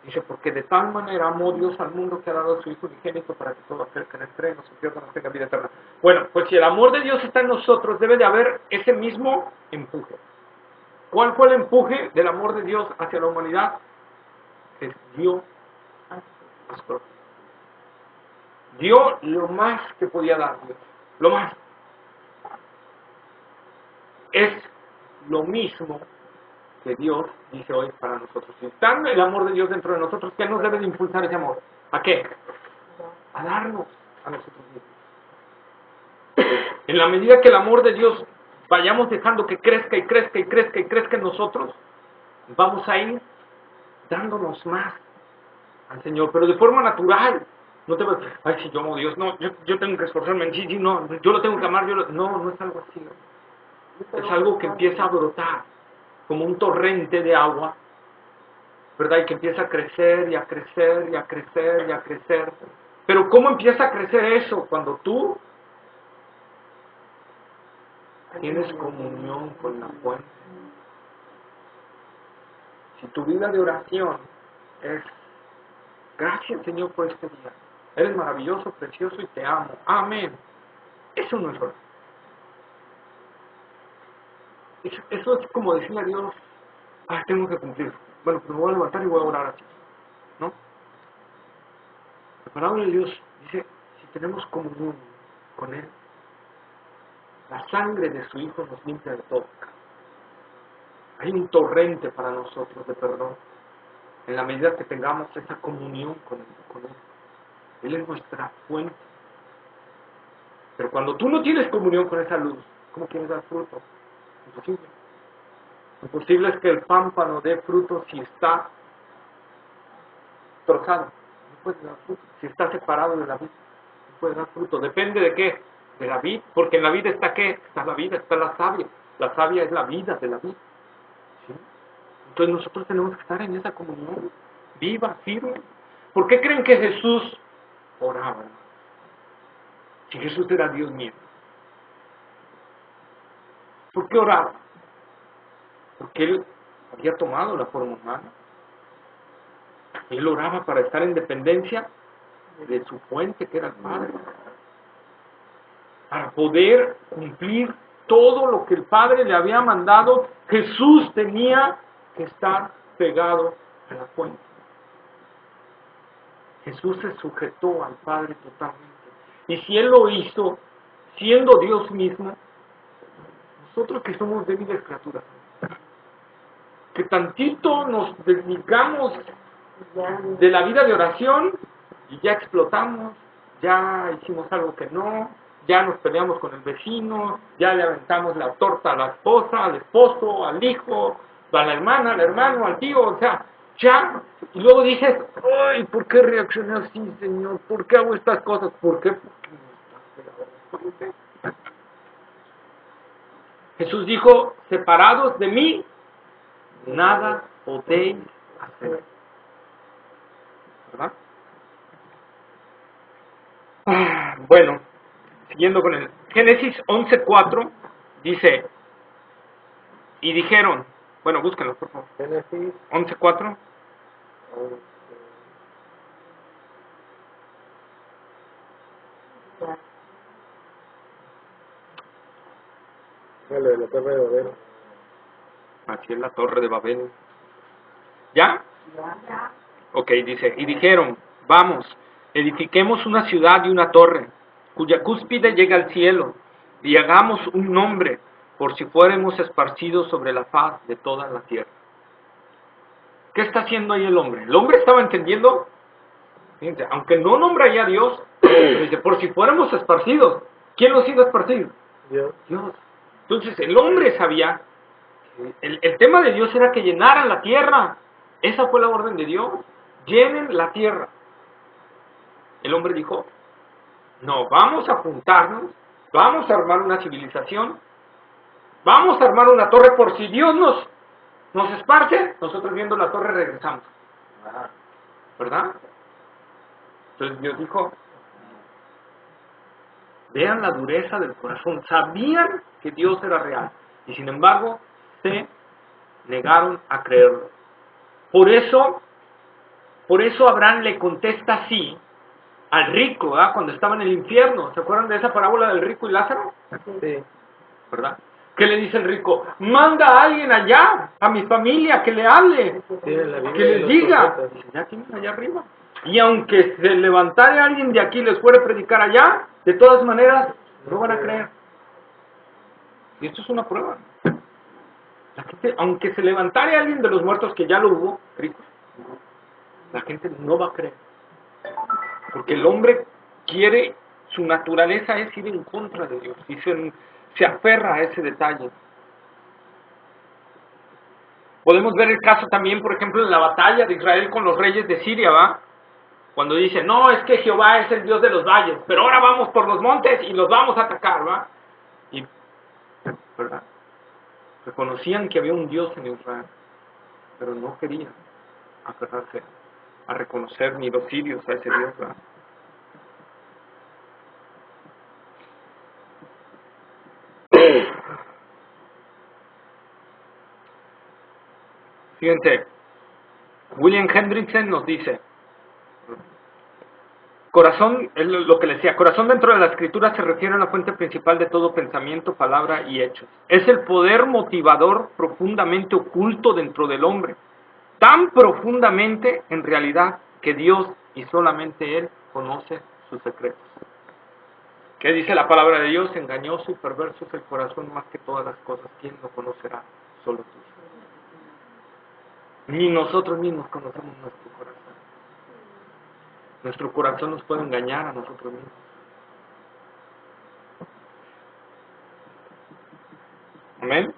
Dice, porque de tal manera amó Dios al mundo que ha dado a su Hijo unigénito para que todo aquel que en él cree no se pierda, no tenga vida eterna. Bueno, pues si el amor de Dios está en nosotros, debe de haber ese mismo empuje. ¿Cuál fue el empuje del amor de Dios hacia la humanidad? Que dio a su propio. Dio lo más que podía dar Dios. Lo más. Es lo mismo que Dios dice hoy para nosotros. Si está el amor de Dios dentro de nosotros, ¿qué nos debe de impulsar ese amor? ¿A qué? A darnos a nosotros mismos. En la medida que el amor de Dios vayamos dejando que crezca y crezca y crezca y crezca en nosotros, vamos a ir dándonos más al Señor, pero de forma natural. No te vas, ay, si yo amo a Dios, no, yo tengo que esforzarme, sí, no, yo lo tengo que amar, no, no es algo así. Es algo que empieza a brotar como un torrente de agua, ¿verdad? Y que empieza a crecer y a crecer y a crecer y a crecer. Pero ¿cómo empieza a crecer eso? Cuando tú tienes comunión con la fuente. Si tu vida de oración es, gracias Señor por este día, eres maravilloso, precioso y te amo, amén. Eso no es oración. Eso es como decirle a Dios, tengo que cumplir. Bueno, pues me voy a levantar y voy a orar así, ¿no? La palabra de Dios dice, si tenemos comunión con Él, la sangre de su Hijo nos limpia de todo pecado. Hay un torrente para nosotros de perdón, en la medida que tengamos esa comunión con Él. Él es nuestra fuente. Pero cuando tú no tienes comunión con esa luz, ¿cómo quieres dar fruto? Imposible. Imposible es que el pámpano dé fruto si está trozado. No puede dar fruto. Si está separado de la vid, no puede dar fruto. Depende de qué, de la vid. Porque en la vida está qué, está la vida, está la savia. La savia es la vida de la vid. ¿Sí? Entonces nosotros tenemos que estar en esa comunión viva, firme. ¿Por qué creen que Jesús oraba? Si Jesús era Dios mío. ¿Por qué oraba? Porque Él había tomado la forma humana. Él oraba para estar en dependencia de su fuente, que era el Padre. Para poder cumplir todo lo que el Padre le había mandado, Jesús tenía que estar pegado a la fuente. Jesús se sujetó al Padre totalmente. Y si Él lo hizo, siendo Dios mismo, nosotros que somos débiles criaturas, que tantito nos desligamos de la vida de oración y ya explotamos, ya hicimos algo que no, ya nos peleamos con el vecino, ya le aventamos la torta a la esposa, al esposo, al hijo, a la hermana, al hermano, al tío, o sea, ya, y luego dices, ay, ¿por qué reaccioné así, Señor? ¿Por qué hago estas cosas? ¿Por qué? Porque no estás pegado. Jesús dijo, separados de mí, nada podéis hacer. ¿Verdad? Bueno, siguiendo con el Génesis 11:4, dice, y dijeron, bueno, búsquenlo por favor. Génesis 11:4. 11. Lo de la torre de Babel. Aquí es la torre de Babel. ¿Ya? Ok, dice, y dijeron, vamos, edifiquemos una ciudad y una torre, cuya cúspide llega al cielo, y hagamos un nombre, por si fuéramos esparcidos sobre la faz de toda la tierra. ¿Qué está haciendo ahí el hombre? El hombre estaba entendiendo, fíjense, aunque no nombra ya a Dios, dice, por si fuéramos esparcidos. ¿Quién los iba a esparcir? Dios. Dios. Entonces el hombre sabía, el tema de Dios era que llenaran la tierra. Esa fue la orden de Dios. Llenen la tierra. El hombre dijo, no, vamos a juntarnos, vamos a armar una civilización, vamos a armar una torre por si Dios nos esparce, nosotros viendo la torre regresamos. ¿Verdad? Entonces Dios dijo, vean la dureza del corazón, sabían que Dios era real y sin embargo se negaron a creerlo. Por eso Abraham le contesta así al rico, ¿verdad? Cuando estaba en el infierno. ¿Se acuerdan de esa parábola del rico y Lázaro? Sí. ¿Verdad? ¿Qué le dice el rico? Manda a alguien allá, a mi familia, que le hable, Sí, en la Biblia que les los diga. profetas. Dice, ya tienen allá arriba. Y aunque se levantara alguien de aquí y les fuera a predicar allá, de todas maneras no van a creer. Y esto es una prueba. La gente, aunque se levantara alguien de los muertos, que ya lo hubo, Cristo, la gente no va a creer. Porque el hombre quiere, su naturaleza es ir en contra de Dios. Y se aferra a ese detalle. Podemos ver el caso también, por ejemplo, en la batalla de Israel con los reyes de Siria, ¿va? Cuando dice, no, es que Jehová es el Dios de los valles, pero ahora vamos por los montes y los vamos a atacar, ¿va? Y, ¿verdad? Reconocían que había un Dios en Israel, pero no querían aferrarse a reconocer ni los sirios a ese Dios, ¿verdad? Fíjense, William Hendrickson nos dice, corazón, es lo que le decía, corazón dentro de la escritura se refiere a la fuente principal de todo pensamiento, palabra y hechos. Es el poder motivador profundamente oculto dentro del hombre, tan profundamente en realidad que Dios y solamente Él conoce sus secretos. ¿Qué dice la palabra de Dios? Engañoso y perverso es el corazón más que todas las cosas. ¿Quién lo conocerá? Solo tú. Ni nosotros mismos conocemos nuestro corazón. Nuestro corazón nos puede engañar a nosotros mismos. Amén.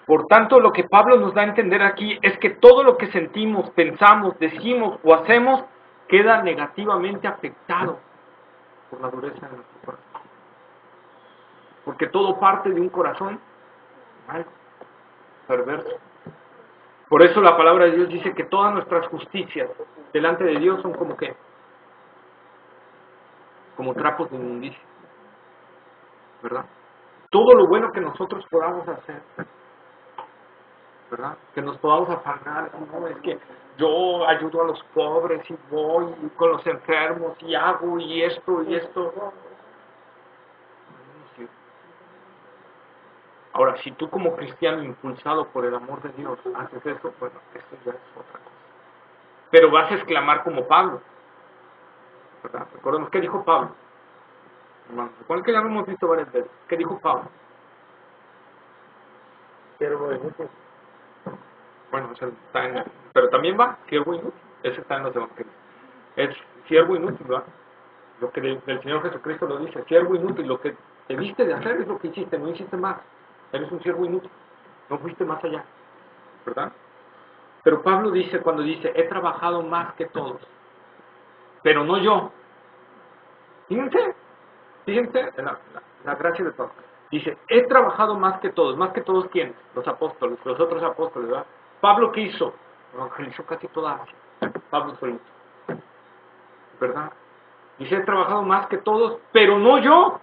Por tanto, lo que Pablo nos da a entender aquí es que todo lo que sentimos, pensamos, decimos o hacemos queda negativamente afectado por la dureza de nuestro corazón. Porque todo parte de un corazón mal, perverso. Por eso la palabra de Dios dice que todas nuestras justicias delante de Dios son como que, como trapos de inmundicia, ¿verdad? Todo lo bueno que nosotros podamos hacer, ¿verdad? Que nos podamos afanar, no, es que yo ayudo a los pobres y voy con los enfermos y hago y esto. Ahora, si tú como cristiano impulsado por el amor de Dios haces eso, bueno, eso ya es otra cosa. Pero vas a exclamar como Pablo, ¿verdad? Recordemos, ¿qué dijo Pablo? Hermanos, recuerden que ya lo hemos visto varias veces. ¿Qué dijo Pablo? Siervo inútil. Bueno, o sea, está en, pero también va, siervo inútil. Ese está en los evangelios. Es siervo inútil, ¿verdad? Lo que el Señor Jesucristo lo dice, siervo inútil, lo que debiste de hacer es lo que hiciste, no hiciste más. Eres un siervo inútil, no fuiste más allá, ¿verdad? Pero Pablo dice, cuando dice, he trabajado más que todos, pero no yo. Fíjense en la gracia de Pablo. Dice, he trabajado más que todos ¿quiénes? Los apóstoles, los otros apóstoles, ¿verdad? Pablo, ¿qué hizo? Evangelizó casi toda Asia. Pablo solito, ¿verdad? Dice, he trabajado más que todos, pero no yo,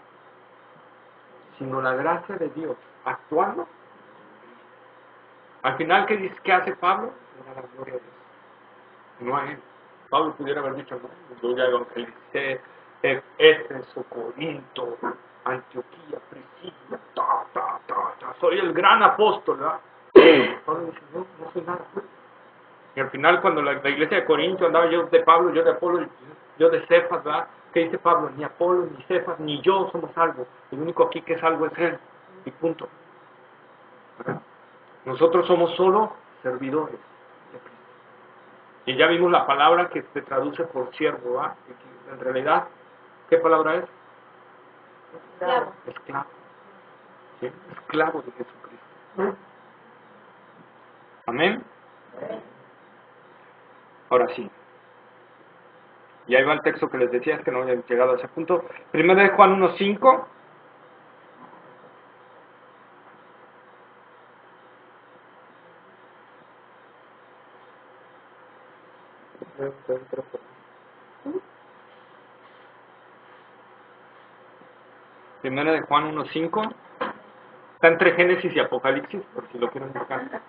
sino la gracia de Dios, actuando. Al final, ¿qué hace Pablo? Le da la gloria a Dios, no a él. Pablo pudiera haber dicho, no, yo ya evangelicé Éfeso, Corinto, Antioquía, Prisidia, soy el gran apóstol, ¿verdad? Pablo dice, no soy nada. Y al final, cuando la iglesia de Corinto andaba yo de Pablo, yo de Apolo, yo de Cefas, ¿verdad? ¿Qué dice Pablo? Ni Apolo, ni Cefas, ni yo somos salvos. El único aquí que es salvo es él. Y punto. ¿Verdad? Nosotros somos solo servidores de Cristo. Y ya vimos la palabra que se traduce por siervo, ¿verdad? En realidad, ¿qué palabra es? Esclavo. Esclavo. ¿Sí? Esclavo de Jesucristo. Amén. Ahora sí. Y ahí va el texto que les decía, es que no habían llegado a ese punto. Primero de Juan 1:5. Primero de Juan 1:5. Está entre Génesis y Apocalipsis, por si lo quieren buscar.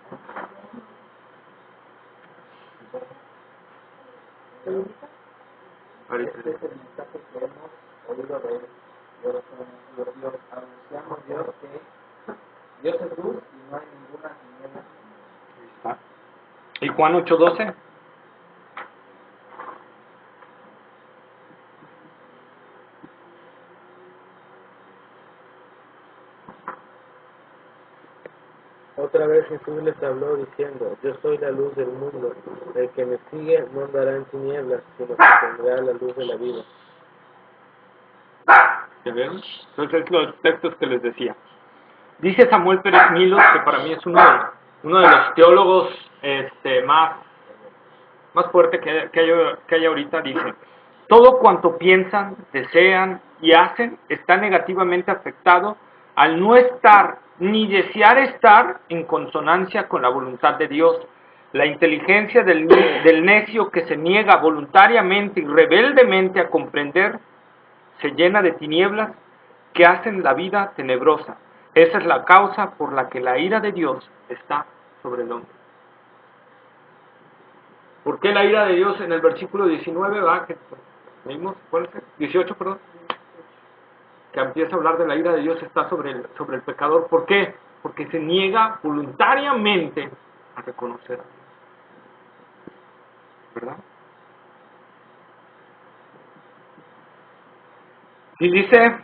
Ahorita. Este es el mensaje que hemos oído de él. Dios, anunciamos Dios que Dios es luz y no hay ninguna tiniebla. Ahí está. ¿Y Juan 8:12? Otra vez Jesús les habló diciendo, yo soy la luz del mundo, el que me sigue no andará en tinieblas, sino que tendrá la luz de la vida. ¿Ya vieron? Entonces los textos que les decía. Dice Samuel Pérez Milos, que para mí es un ídolo, uno de los teólogos más fuerte que hay ahorita, dice: todo cuanto piensan, desean y hacen está negativamente afectado al no estar ni desear estar en consonancia con la voluntad de Dios. La inteligencia del necio que se niega voluntariamente y rebeldemente a comprender se llena de tinieblas que hacen la vida tenebrosa. Esa es la causa por la que la ira de Dios está sobre el hombre. ¿Por qué la ira de Dios en el versículo 19 va? Que leímos, ¿cuál es? 18, perdón. Que empieza a hablar de la ira de Dios está sobre el pecador. ¿Por qué? Porque se niega voluntariamente a reconocer a Dios. ¿Verdad? Y dice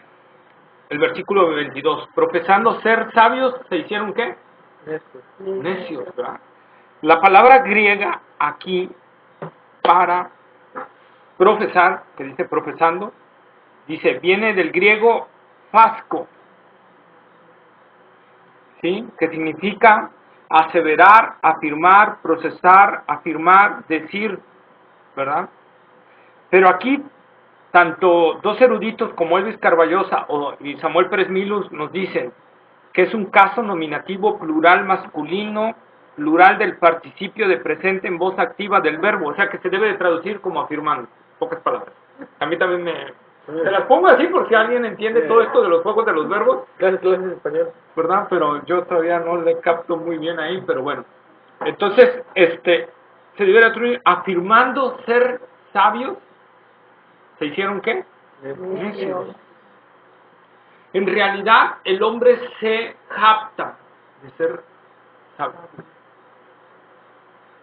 el versículo 22, profesando ser sabios, ¿se hicieron qué? Necios, ¿verdad? La palabra griega aquí para profesar, que dice profesando, dice, viene del griego fasco, ¿sí? Que significa aseverar, afirmar, procesar, afirmar, decir, ¿verdad? Pero aquí, tanto dos eruditos como Elvis Carballosa y Samuel Pérez Milus nos dicen que es un caso nominativo plural masculino, plural del participio de presente en voz activa del verbo, o sea que se debe de traducir como afirmando, pocas palabras. A mí también se las pongo así por si alguien entiende todo esto de los juegos de los verbos. Clases en español. ¿Verdad? Pero yo todavía no le capto muy bien ahí, pero bueno. Entonces, se debe traducir afirmando ser sabios. ¿Se hicieron qué? Necios. En realidad, el hombre se jacta de ser sabio.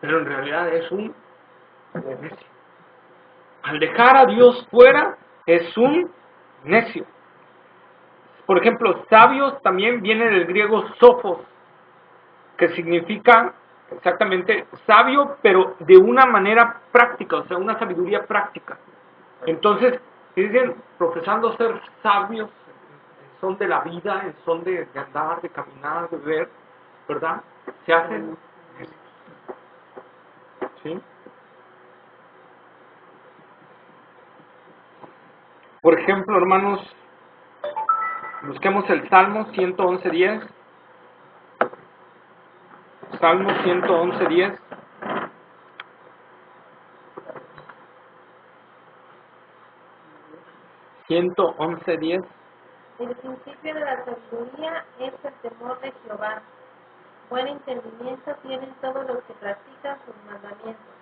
Pero en realidad es un necio. Al dejar a Dios fuera, es un necio. Por ejemplo, sabios también viene del griego sophos, que significa exactamente sabio, pero de una manera práctica, o sea, una sabiduría práctica. Entonces, dicen, profesando ser sabios, en son de la vida, en son de andar, de caminar, de ver, ¿verdad? Se hacen, ¿sí? Por ejemplo, hermanos, busquemos el Salmo 111:10. Salmo 111:10. El principio de la sabiduría es el temor de Jehová. Buen entendimiento tienen todos los que practican sus mandamientos.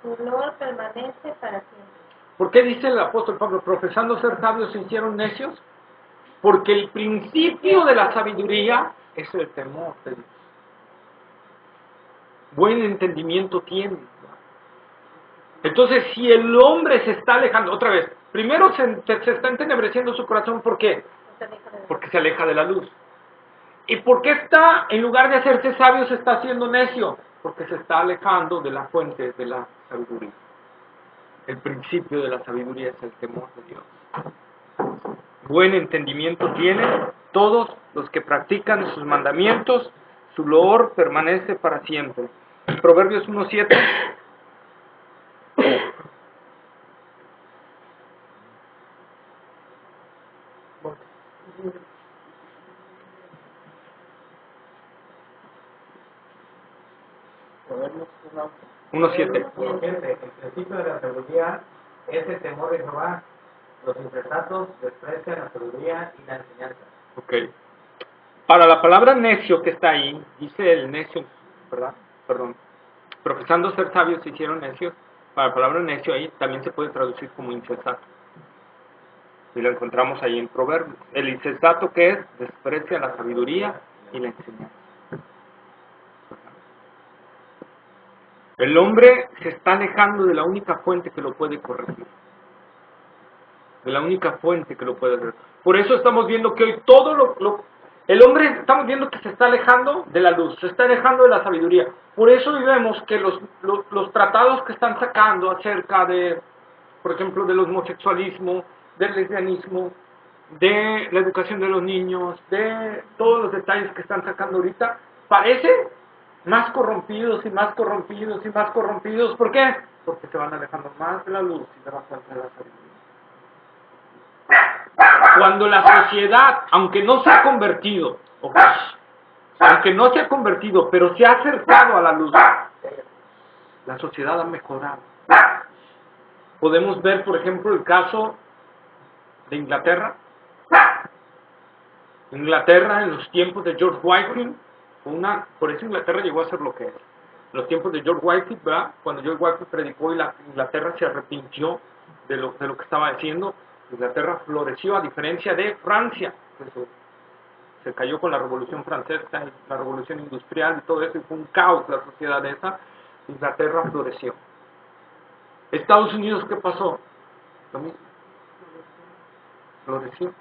Su loor permanece para siempre. ¿Por qué dice el apóstol Pablo, profesando ser sabios se hicieron necios? Porque el principio de la sabiduría es el temor de Dios. Buen entendimiento tiene. Entonces, si el hombre se está alejando, otra vez, primero se está entenebreciendo su corazón, ¿por qué? Porque se aleja de la luz. ¿Y por qué está, en lugar de hacerse sabio, se está haciendo necio? Porque se está alejando de la fuente de la sabiduría. El principio de la sabiduría es el temor de Dios. Buen entendimiento tienen todos los que practican sus mandamientos, su loor permanece para siempre. Proverbios 1:7. Proverbios 1:7. El principio de la sabiduría es el temor de Jehová. Los insensatos desprecian la sabiduría y la enseñanza. Ok. Para la palabra necio que está ahí, dice el necio, ¿verdad? Perdón. Profesando ser sabios se hicieron necios. Para la palabra necio ahí también se puede traducir como insensato. Y lo encontramos ahí en Proverbios. El insensato, ¿qué es? Desprecia la sabiduría y la enseñanza. El hombre se está alejando de la única fuente que lo puede corregir. De la única fuente que lo puede hacer. Por eso estamos viendo que hoy todo el hombre, estamos viendo que se está alejando de la luz, se está alejando de la sabiduría. Por eso hoy vemos que los tratados que están sacando acerca de, por ejemplo, del homosexualismo, del lesbianismo, de la educación de los niños, de todos los detalles que están sacando ahorita, parece más corrompidos y más corrompidos y más corrompidos. ¿Por qué? Porque se van alejando más de la luz y de la fuente de la sabiduría. Cuando la sociedad, aunque no se ha convertido, aunque no se ha convertido, pero se ha acercado a la luz, la sociedad ha mejorado. Podemos ver, por ejemplo, el caso de Inglaterra. Inglaterra en los tiempos de George Whitefield, por eso Inglaterra llegó a ser lo que es. En los tiempos de George Whitefield, ¿verdad? Cuando George Whitefield predicó y la Inglaterra se arrepintió de lo que estaba haciendo, Inglaterra floreció a diferencia de Francia. Se cayó con la Revolución Francesa, la Revolución Industrial y todo eso, y fue un caos la sociedad esa. Inglaterra floreció. Estados Unidos, ¿qué pasó? Lo mismo. Floreció.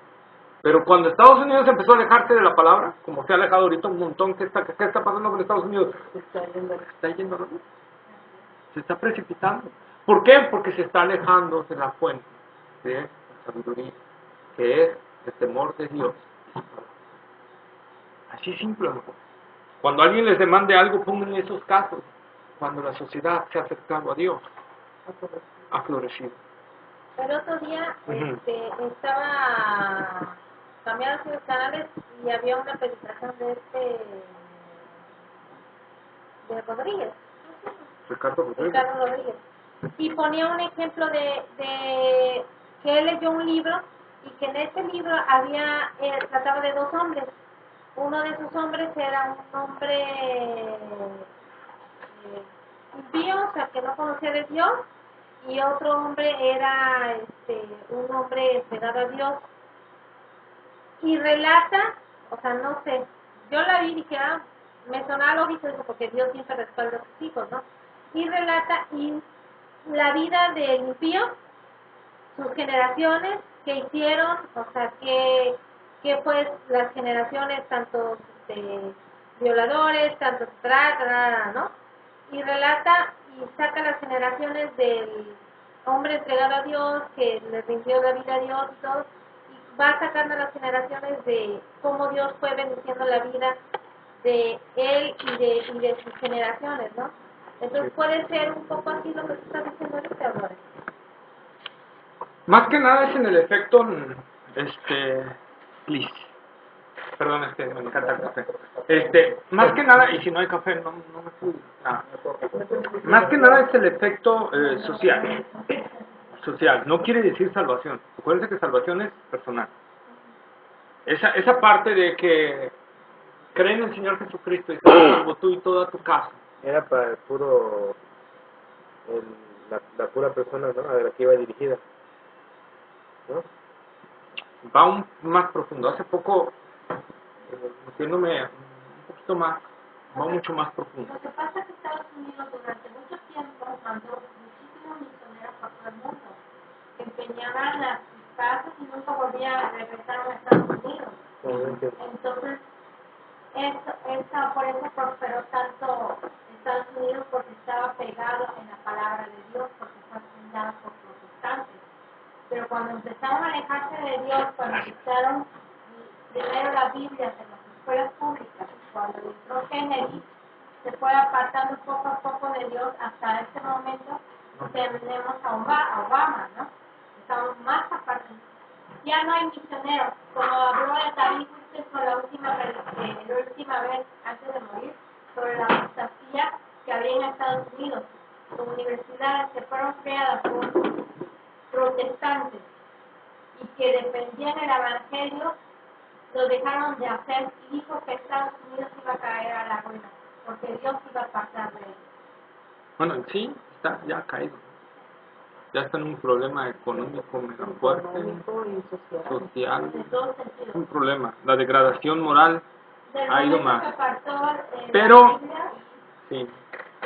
Pero cuando Estados Unidos empezó a alejarse de la palabra, como se ha alejado ahorita un montón, ¿qué está pasando con Estados Unidos? Se está yendo a la luz. Se está precipitando. ¿Por qué? Porque se está alejando de la fuente de la sabiduría, que es el temor de Dios. Así simple, amor. Cuando alguien les demande algo, pongan esos casos. Cuando la sociedad se ha acercado a Dios, ha florecido. El otro día estaba cambiando así los canales y había una predicación de Rodríguez. Ricardo Rodríguez. Y ponía un ejemplo de que él leyó un libro y que en ese libro trataba de dos hombres. Uno de esos hombres era un hombre impío, o sea, que no conocía de Dios, y otro hombre era un hombre entregado a Dios. Y relata, o sea, no sé, yo la vi y dije, me sonaba lógico eso, porque Dios siempre respalda a sus hijos, ¿no? Y relata la vida del impío, sus generaciones, que hicieron, o sea, que pues las generaciones, tanto violadores, tanto ¿no? Y relata y saca las generaciones del hombre entregado a Dios, que le rindió la vida a Dios y todo, y va sacando las generaciones de cómo Dios fue bendiciendo la vida de él y de sus generaciones, ¿no? Entonces puede ser un poco así lo que tú estás diciendo ahorita, Aurora. Más que nada es en el efecto, please. Perdón, es que me encanta el café. Más que nada, y si no hay café, no me pude. Más que nada es el efecto social. Social, no quiere decir salvación. Acuérdense que salvación es personal. Esa parte de que creen en el Señor Jesucristo y salvo tú y toda tu casa. Era para el puro, la pura persona, ¿no? A la que iba dirigida, ¿no? Va un más profundo. Hace poco, metiéndome un poquito más, va mucho más profundo. Lo que pasa es que Estados Unidos durante mucho tiempo mandó muchísimos misioneros por todo el mundo, que empeñaban las casas y nunca volvían a regresar a Estados Unidos. Entonces, por eso prosperó tanto Estados Unidos, porque estaba pegado en la palabra de Dios, porque fue fundado por protestantes. Pero cuando empezaron a alejarse de Dios, cuando quitaron primero la Biblia en las escuelas públicas, cuando entró Kennedy, se fue apartando poco a poco de Dios hasta este momento. Tenemos a Obama, ¿no? Estamos más apartados. Ya no hay misioneros, como habló de David Wilson la última vez antes de morir, sobre la apostasía que había en Estados Unidos, con universidades que fueron creadas por protestantes y que defendían el evangelio, lo dejaron de hacer y dijo que Estados Unidos iba a caer a la ruina, porque Dios iba a apartar de él. Bueno, sí, está ya caído. Ya está en un problema económico mega fuerte, social, es un problema. La degradación moral ha ido más. Pero, sí,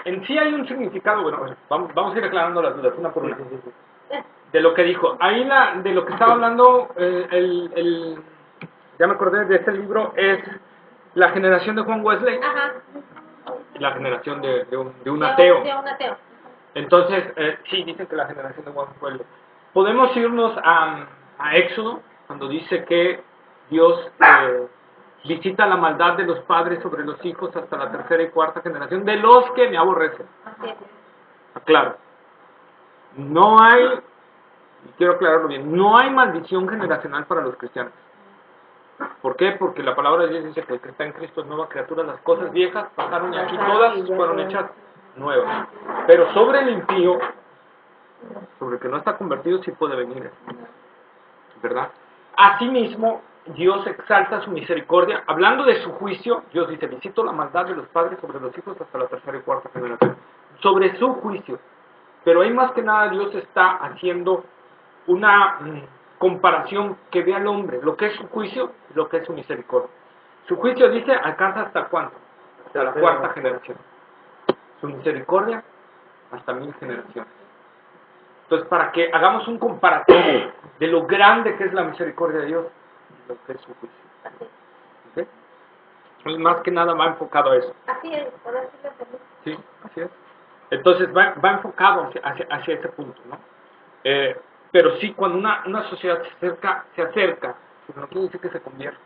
en sí hay un significado, bueno, vamos a ir aclarando las dudas una por una. De lo que dijo, ahí de lo que estaba hablando, ya me acordé de este libro, es la generación de Juan Wesley. Ajá. La generación de un ateo. De un ateo. Entonces, sí, dicen que la generación de Juan Wesley. Podemos irnos a Éxodo, cuando dice que Dios Visita la maldad de los padres sobre los hijos hasta la tercera y cuarta generación de los que me aborrecen. Así es. Aclaro. No hay, y quiero aclararlo bien, no hay maldición generacional para los cristianos. ¿Por qué? Porque la palabra de Dios dice que el que está en Cristo es nueva criatura, las cosas viejas pasaron y aquí todas fueron hechas nuevas. Pero sobre el impío, sobre el que no está convertido, sí puede venir, ¿verdad? Asimismo, Dios exalta su misericordia. Hablando de su juicio, Dios dice, visito la maldad de los padres sobre los hijos hasta la tercera y cuarta generación. Sobre su juicio. Pero ahí más que nada Dios está haciendo una comparación que ve al hombre, lo que es su juicio y lo que es su misericordia. Su juicio, dice, alcanza hasta cuánto? Hasta la cuarta generación. Su misericordia, hasta 1000 generaciones. Entonces, para que hagamos un comparativo de lo grande que es la misericordia de Dios y lo que es su juicio. Así es. ¿Okay? Entonces, más que nada va enfocado a eso. Así es, por así lo entendí. Sí, así es. Entonces va enfocado hacia ese punto, ¿no? Pero sí, cuando una sociedad se acerca, no quiere decir que se convierta.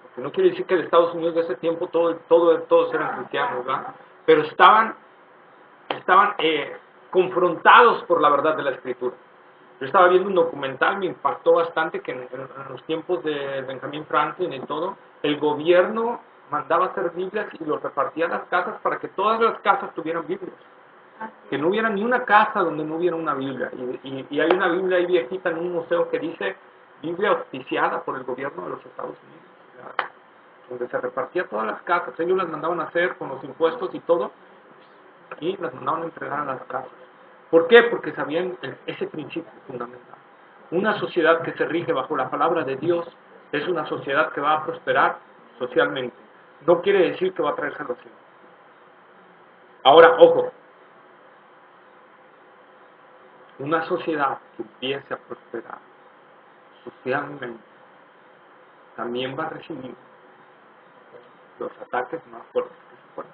Porque no quiere decir que en Estados Unidos de ese tiempo todos eran cristianos, ¿verdad? Pero estaban confrontados por la verdad de la Escritura. Yo estaba viendo un documental, me impactó bastante que en los tiempos de Benjamin Franklin y todo, el gobierno mandaba hacer Biblias y los repartía a las casas para que todas las casas tuvieran Biblias. Que no hubiera ni una casa donde no hubiera una Biblia. Y hay una Biblia ahí viejita en un museo que dice Biblia auspiciada por el gobierno de los Estados Unidos, ¿verdad? Donde se repartía a todas las casas. Ellos las mandaban a hacer con los impuestos y todo, y las mandaban a entregar a las casas. ¿Por qué? Porque sabían ese principio fundamental. Una sociedad que se rige bajo la palabra de Dios es una sociedad que va a prosperar socialmente. No quiere decir que va a traer salvación. Ahora, ojo, una sociedad que empiece a prosperar socialmente también va a recibir los ataques más fuertes que se puedan.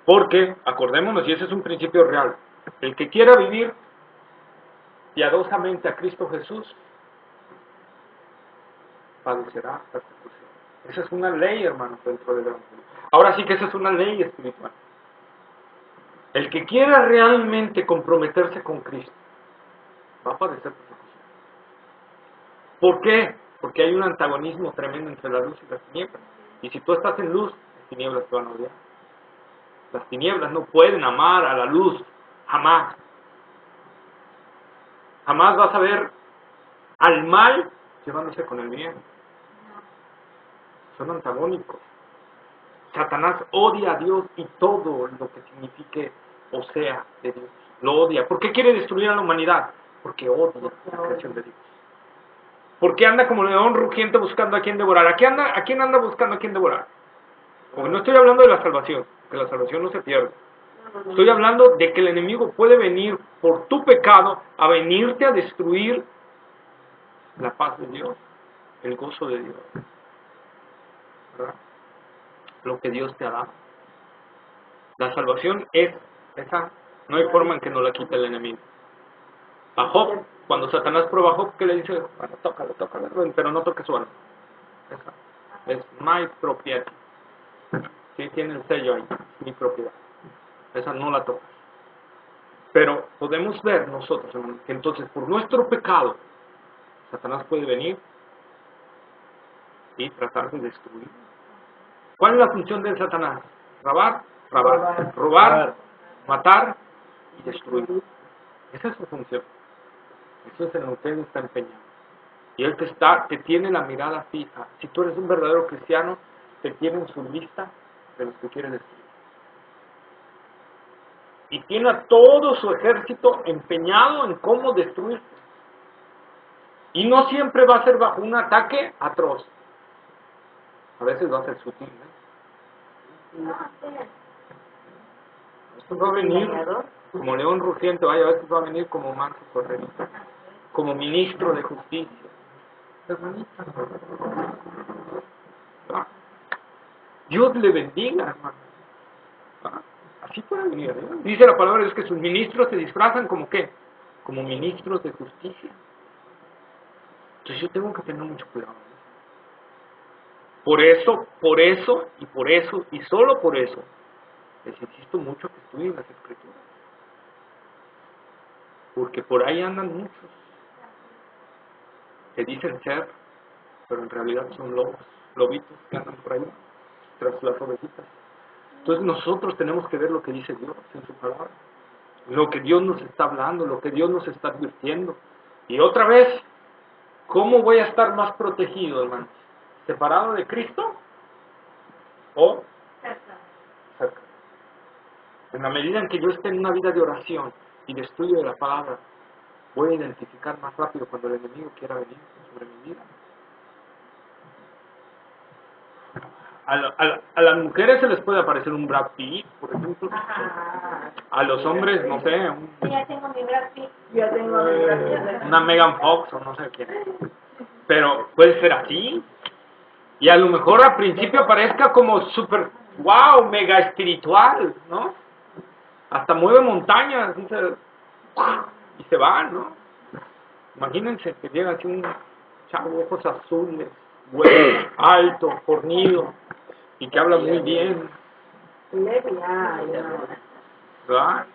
Porque, acordémonos, y ese es un principio real, el que quiera vivir piadosamente a Cristo Jesús padecerá persecución. Esa es una ley, hermanos, dentro del Evangelio. Ahora sí que esa es una ley espiritual. El que quiera realmente comprometerse con Cristo va a padecer persecución. ¿Por qué? Porque hay un antagonismo tremendo entre la luz y las tinieblas. Y si tú estás en luz, las tinieblas te van a odiar. Las tinieblas no pueden amar a la luz, jamás. Jamás vas a ver al mal llevándose con el bien. Son antagónicos. Satanás odia a Dios y todo lo que signifique o sea de Dios. Lo odia. ¿Por qué quiere destruir a la humanidad? Porque odia la creación de Dios. Porque anda como león rugiente buscando a quien devorar. ¿A quién anda buscando a quien devorar? Porque no estoy hablando de la salvación, que la salvación no se pierde. Estoy hablando de que el enemigo puede venir por tu pecado a venirte a destruir la paz de Dios, el gozo de Dios, ¿verdad? Lo que Dios te ha dado. La salvación es esa, no hay forma en que no la quite el enemigo. A Job, cuando Satanás prueba a Job, ¿qué le dice? Bueno, tócalo, pero no toques su alma. Esa es my propiedad. Sí, tiene el sello ahí, mi propiedad. Esa no la tocas. Pero podemos ver nosotros, hermanos, que entonces por nuestro pecado, Satanás puede venir y tratar de destruir. ¿Cuál es la función de Satanás? Robar, matar y destruir. Esa es su función. Eso es en lo que él está empeñado. Y él te tiene la mirada fija. Si tú eres un verdadero cristiano, te tiene en su lista de los que quieren destruir. Y tiene a todo su ejército empeñado en cómo destruirte. Y no siempre va a ser bajo un ataque atroz. A veces va a ser sutil, Esto va a venir como león rugiente, a veces va a venir como manso correcto, como ministro de justicia. Dios le bendiga, hermano. Así puede venir. Dice la palabra de Dios que sus ministros se disfrazan como ¿qué? Como ministros de justicia. Entonces yo tengo que tener mucho cuidado. Por eso, y solo por eso, les insisto mucho que estudien las Escrituras. Porque por ahí andan muchos que dicen ser, pero en realidad son lobitos que andan por ahí, tras las ovejitas. Entonces nosotros tenemos que ver lo que dice Dios en su palabra, lo que Dios nos está hablando, lo que Dios nos está advirtiendo. Y otra vez, ¿cómo voy a estar más protegido, hermanos? ¿Separado de Cristo o cerca? En la medida en que yo esté en una vida de oración y de estudio de la palabra, voy a identificar más rápido cuando el enemigo quiera venir sobre mi vida. A las mujeres se les puede aparecer un Brad Pitt, por ejemplo. A los hombres, no sé, Ya tengo mi Brad Pitt. Ya tengo mi gracia. una Megan Fox o no sé quién. Pero puede ser así. Y a lo mejor al principio parezca como súper, wow, mega espiritual, ¿no? Hasta mueve montañas y se va, ¿no? Imagínense que llega así un chavo, ojos azules, güey, alto, fornido, y que habla muy bien, ¿verdad?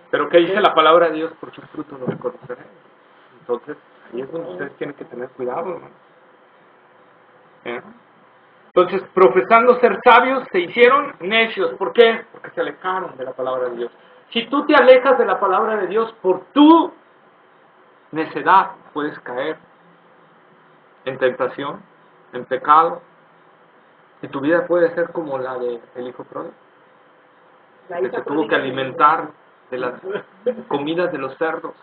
Pero ¿qué dice la palabra de Dios? Por sus frutos los conoceréis. Entonces, ahí es donde ustedes tienen que tener cuidado, ¿no? ¿Eh? Entonces, profesando ser sabios, se hicieron necios. ¿Por qué? Porque se alejaron de la palabra de Dios. Si tú te alejas de la palabra de Dios por tu necedad, puedes caer en tentación, en pecado, y tu vida puede ser como la del hijo pródigo, que se tuvo que alimentar de las comidas de los cerdos,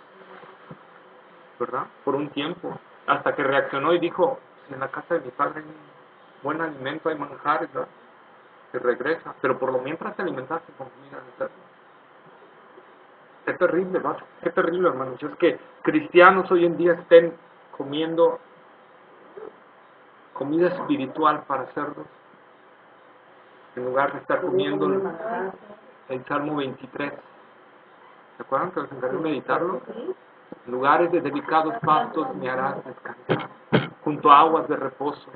¿verdad? Por un tiempo, hasta que reaccionó y dijo, si en la casa de mi padre hay un buen alimento, hay manjares, ¿verdad? Que regresa, pero por lo mientras te alimentaste con comidas de cerdos. Qué terrible, ¿no? Qué terrible, hermanos. Es que cristianos hoy en día estén comiendo comida espiritual para cerdos, en lugar de estar comiendo el Salmo 23. ¿Se acuerdan que les encargué de meditarlo? En lugares de delicados pastos me harás descansar, junto a aguas de reposo.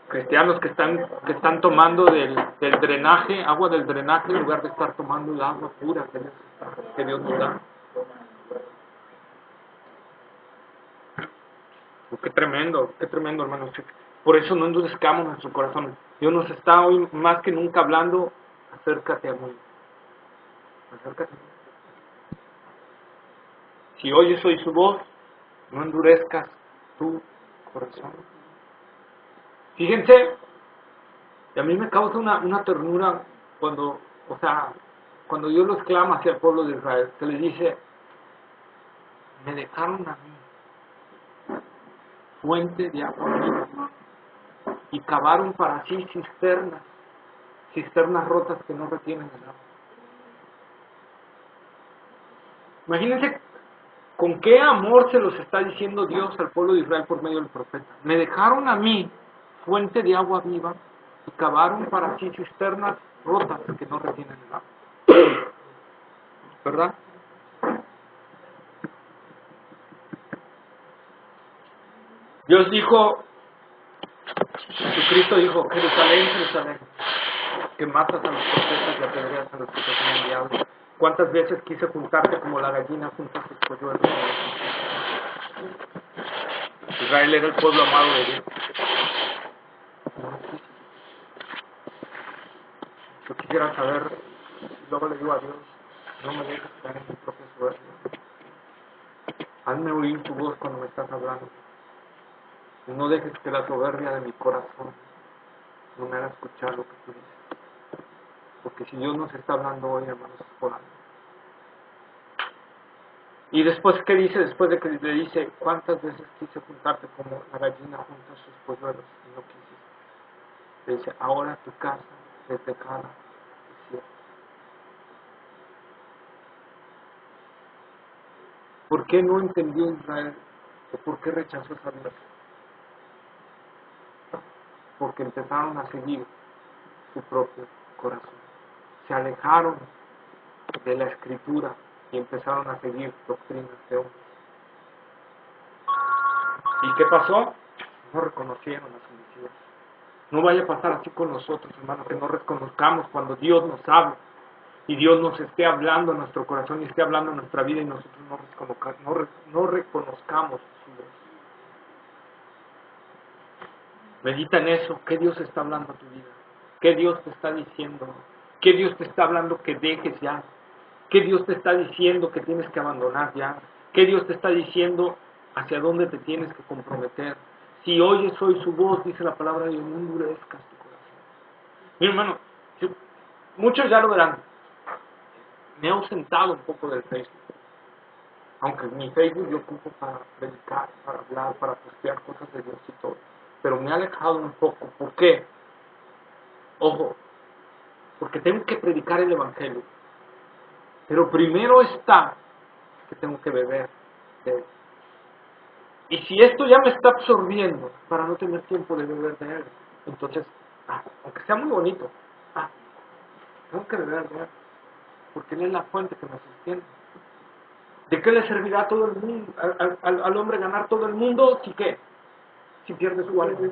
Cristianos que están tomando del drenaje, agua del drenaje, en lugar de estar tomando el agua pura que Dios nos da. Qué tremendo, hermanos. Por eso no endurezcamos nuestro corazón. Dios nos está hoy más que nunca hablando, acércate a mí. Acércate a mí. Si oyes hoy su voz, no endurezcas tu corazón. Fíjense, y a mí me causa una ternura cuando Dios los clama hacia el pueblo de Israel, que les dice, me dejaron a mí fuente de agua viva y cavaron para sí cisternas rotas que no retienen el agua. Imagínense con qué amor se los está diciendo Dios al pueblo de Israel por medio del profeta. Me dejaron a mí fuente de agua viva y cavaron para sí cisternas rotas que no retienen el agua. ¿Verdad? Dios dijo, Jesucristo dijo, Jerusalén, Jerusalén, que matas a los profetas y apedreas a los que te son enviados. ¿Cuántas veces quise juntarte como la gallina junta sus polluelos? Israel era el pueblo amado de Dios. Yo quisiera saber, luego le digo a Dios, no me dejes caer en mi propia soberbia. Hazme oír tu voz cuando me estás hablando. Y no dejes que la soberbia de mi corazón no me haga escuchar lo que tú dices. Porque si Dios nos está hablando hoy, hermanos, es por algo. Y después, ¿qué dice? Después de que le dice, ¿cuántas veces quise juntarte como la gallina junta sus polluelos y no quisiste? Le dice, ahora tu casa es dejada desierta. ¿Por qué no entendió Israel? ¿O por qué rechazó esa vida? Porque empezaron a seguir su propio corazón. Se alejaron de la Escritura y empezaron a seguir doctrinas de hombres. ¿Y qué pasó? No reconocieron a su Mesías. No vaya a pasar así con nosotros, hermano, que no reconozcamos cuando Dios nos habla y Dios nos esté hablando en nuestro corazón y esté hablando en nuestra vida y nosotros no reconozcamos su voz. Medita en eso. ¿Qué Dios está hablando a tu vida? ¿Qué Dios te está diciendo? ¿Qué Dios te está hablando que dejes ya? ¿Qué Dios te está diciendo que tienes que abandonar ya? ¿Qué Dios te está diciendo hacia dónde te tienes que comprometer? Si oyes hoy su voz, dice la palabra de Dios, no endurezcas tu corazón. Mi hermano, muchos ya lo verán. Me he ausentado un poco del Facebook. Aunque mi Facebook yo ocupo para predicar, para hablar, para postear cosas de Dios y todo. Pero me he alejado un poco. ¿Por qué? Ojo, porque tengo que predicar el Evangelio. Pero primero está que tengo que beber de él. Y si esto ya me está absorbiendo para no tener tiempo de beber de él, entonces, aunque sea muy bonito, tengo que beber de él. Porque él es la fuente que me sostiene. ¿De qué le servirá a todo el mundo, al hombre ganar todo el mundo si qué? Si pierde su alma.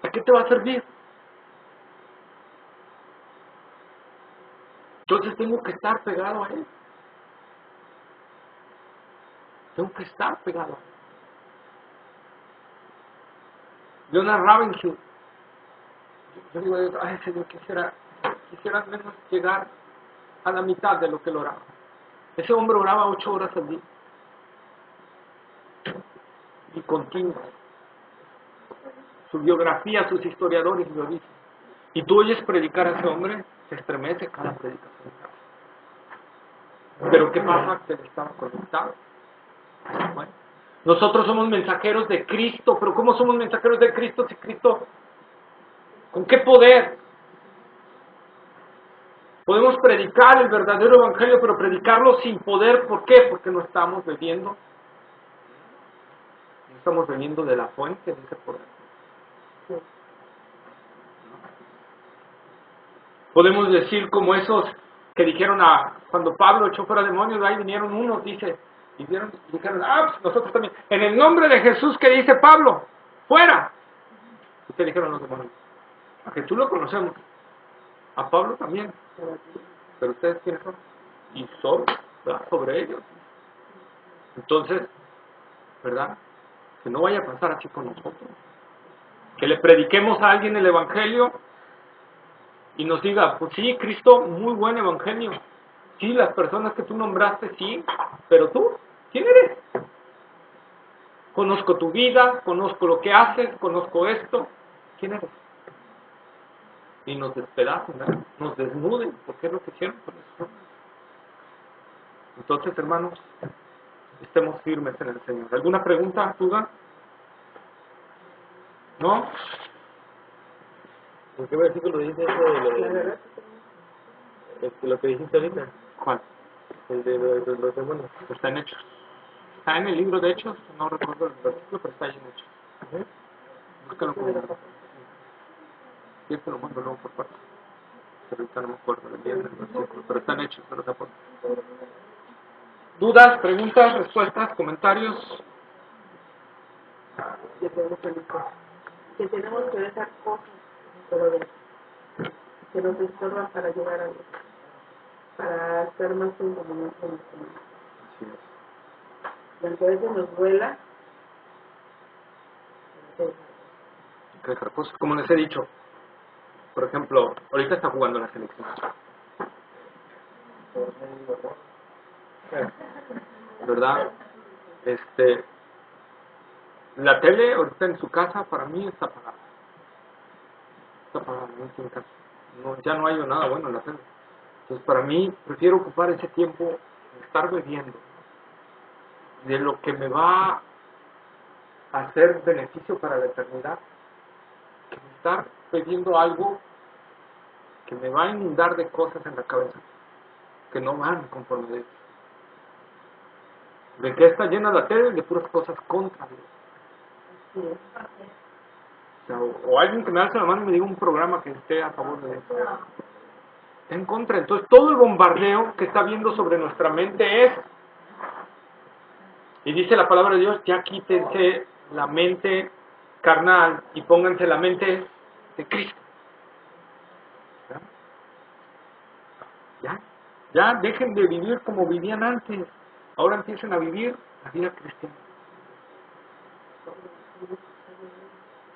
¿A qué te va a servir? Entonces tengo que estar pegado a él. Tengo que estar pegado a él. Leonard Ravenhill. Yo digo, ay Señor, quisiera al menos llegar a la mitad de lo que él oraba. Ese hombre oraba 8 horas al día. Y continuo. Su biografía, sus historiadores lo dicen. Y tú oyes predicar a ese hombre, se estremece cada predicación. Pero ¿qué pasa? Que él estaba conectado. Bueno, nosotros somos mensajeros de Cristo, pero ¿cómo somos mensajeros de Cristo si Cristo? ¿Con qué poder? Podemos predicar el verdadero evangelio, pero predicarlo sin poder. ¿Por qué? Porque no estamos bebiendo. No estamos bebiendo de la fuente de ese poder. Podemos decir como esos que dijeron cuando Pablo echó fuera demonios, ahí vinieron unos, dijeron, pues nosotros también. En el nombre de Jesús que dice Pablo, fuera. ¿Y qué dijeron los demonios? A Jesús lo conocemos. A Pablo también. Pero ustedes quiénes son. Y sobre ellos. Entonces, ¿verdad? Que no vaya a pasar así con nosotros. Que le prediquemos a alguien el evangelio y nos diga, pues sí, Cristo, muy buen evangelio. Sí, las personas que tú nombraste, sí, pero tú, ¿quién eres? Conozco tu vida, conozco lo que haces, conozco esto. ¿Quién eres? Y nos despedacen, ¿verdad? Nos desnuden, porque es lo que hicieron con eso. Entonces, hermanos, estemos firmes en el Señor. ¿Alguna pregunta, duda? ¿No? ¿En qué versículo dice eso de lo que dijiste ahorita? ¿Cuál? El de los demonios. Está en Hechos. Está en el libro de Hechos, no recuerdo el versículo, pero está ahí en Hechos. Búscalo por ahí. Sí, te lo mando luego por parte. Pero ahorita no me acuerdo del día del versículo, pero está en Hechos, pero está por. ¿Dudas, preguntas, respuestas, comentarios? Que tenemos que dejar cosas, pero que nos estorban para llegar a Dios, para estar más en comunión con el Señor. Así es. Y aunque a veces nos duela, Hay que dejar cosas. Como les he dicho, por ejemplo, ahorita está jugando la selección. ¿Verdad? La tele ahorita en su casa para mí está apagada. Está apagada, no estoy en casa. No, ya no hay nada bueno en la tele. Entonces para mí prefiero ocupar ese tiempo en estar bebiendo de lo que me va a hacer beneficio para la eternidad, que estar bebiendo algo que me va a inundar de cosas en la cabeza que no van conforme a Dios. ¿De qué está llena la tele? De puras cosas contra Dios. O sea, o alguien que me alce la mano y me diga un programa que esté a favor de eso. Está en contra. Entonces todo el bombardeo que está viendo sobre nuestra mente es, y dice la palabra de Dios, ya quítense la mente carnal y pónganse la mente de Cristo. Ya dejen de vivir como vivían antes. Ahora empiecen a vivir la vida cristiana.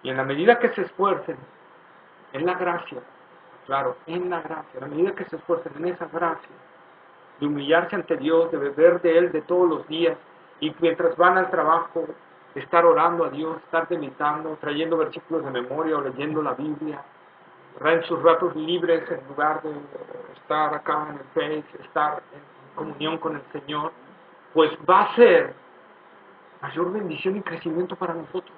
Y en la medida que se esfuercen en la gracia, claro, en la gracia, en la medida que se esfuercen en esa gracia, de humillarse ante Dios, de beber de Él de todos los días, y mientras van al trabajo, estar orando a Dios, estar meditando, trayendo versículos de memoria o leyendo la Biblia, en sus ratos libres, en lugar de estar acá en el Face, estar en comunión con el Señor, pues va a ser mayor bendición y crecimiento para nosotros.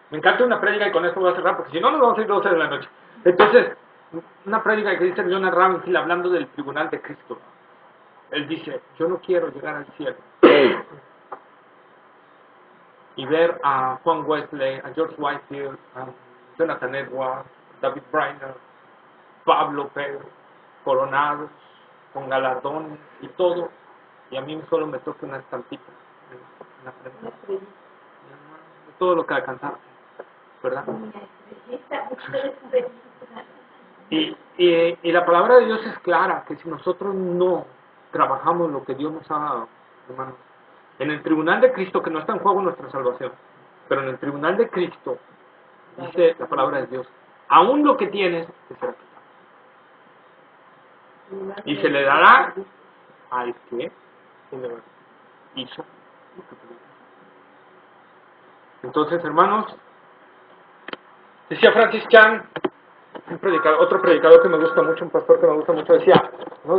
Me encanta una prédica, y con esto voy a cerrar, porque si no nos vamos a ir 12 de la noche. Entonces, una prédica que dice Leonard Ravenhill hablando del tribunal de Cristo. Él dice, yo no quiero llegar al cielo y ver a Juan Wesley, a George Whitefield, a Jonathan Edwards, David Brainerd, Pablo, Pedro, coronados, con galardones y todo, y a mí solo me toca una estampita en la frente. De todo lo que alcanzaste, ¿verdad? Y la palabra de Dios es clara, que si nosotros no trabajamos lo que Dios nos ha dado, hermanos, en el tribunal de Cristo, que no está en juego nuestra salvación, pero en el tribunal de Cristo, dice la palabra de Dios, aún lo que tienes te será quitado. Y se le dará al que hizo lo que tuvo. Entonces, hermanos, decía Francis Chan, otro predicador que me gusta mucho, un pastor que me gusta mucho, decía, no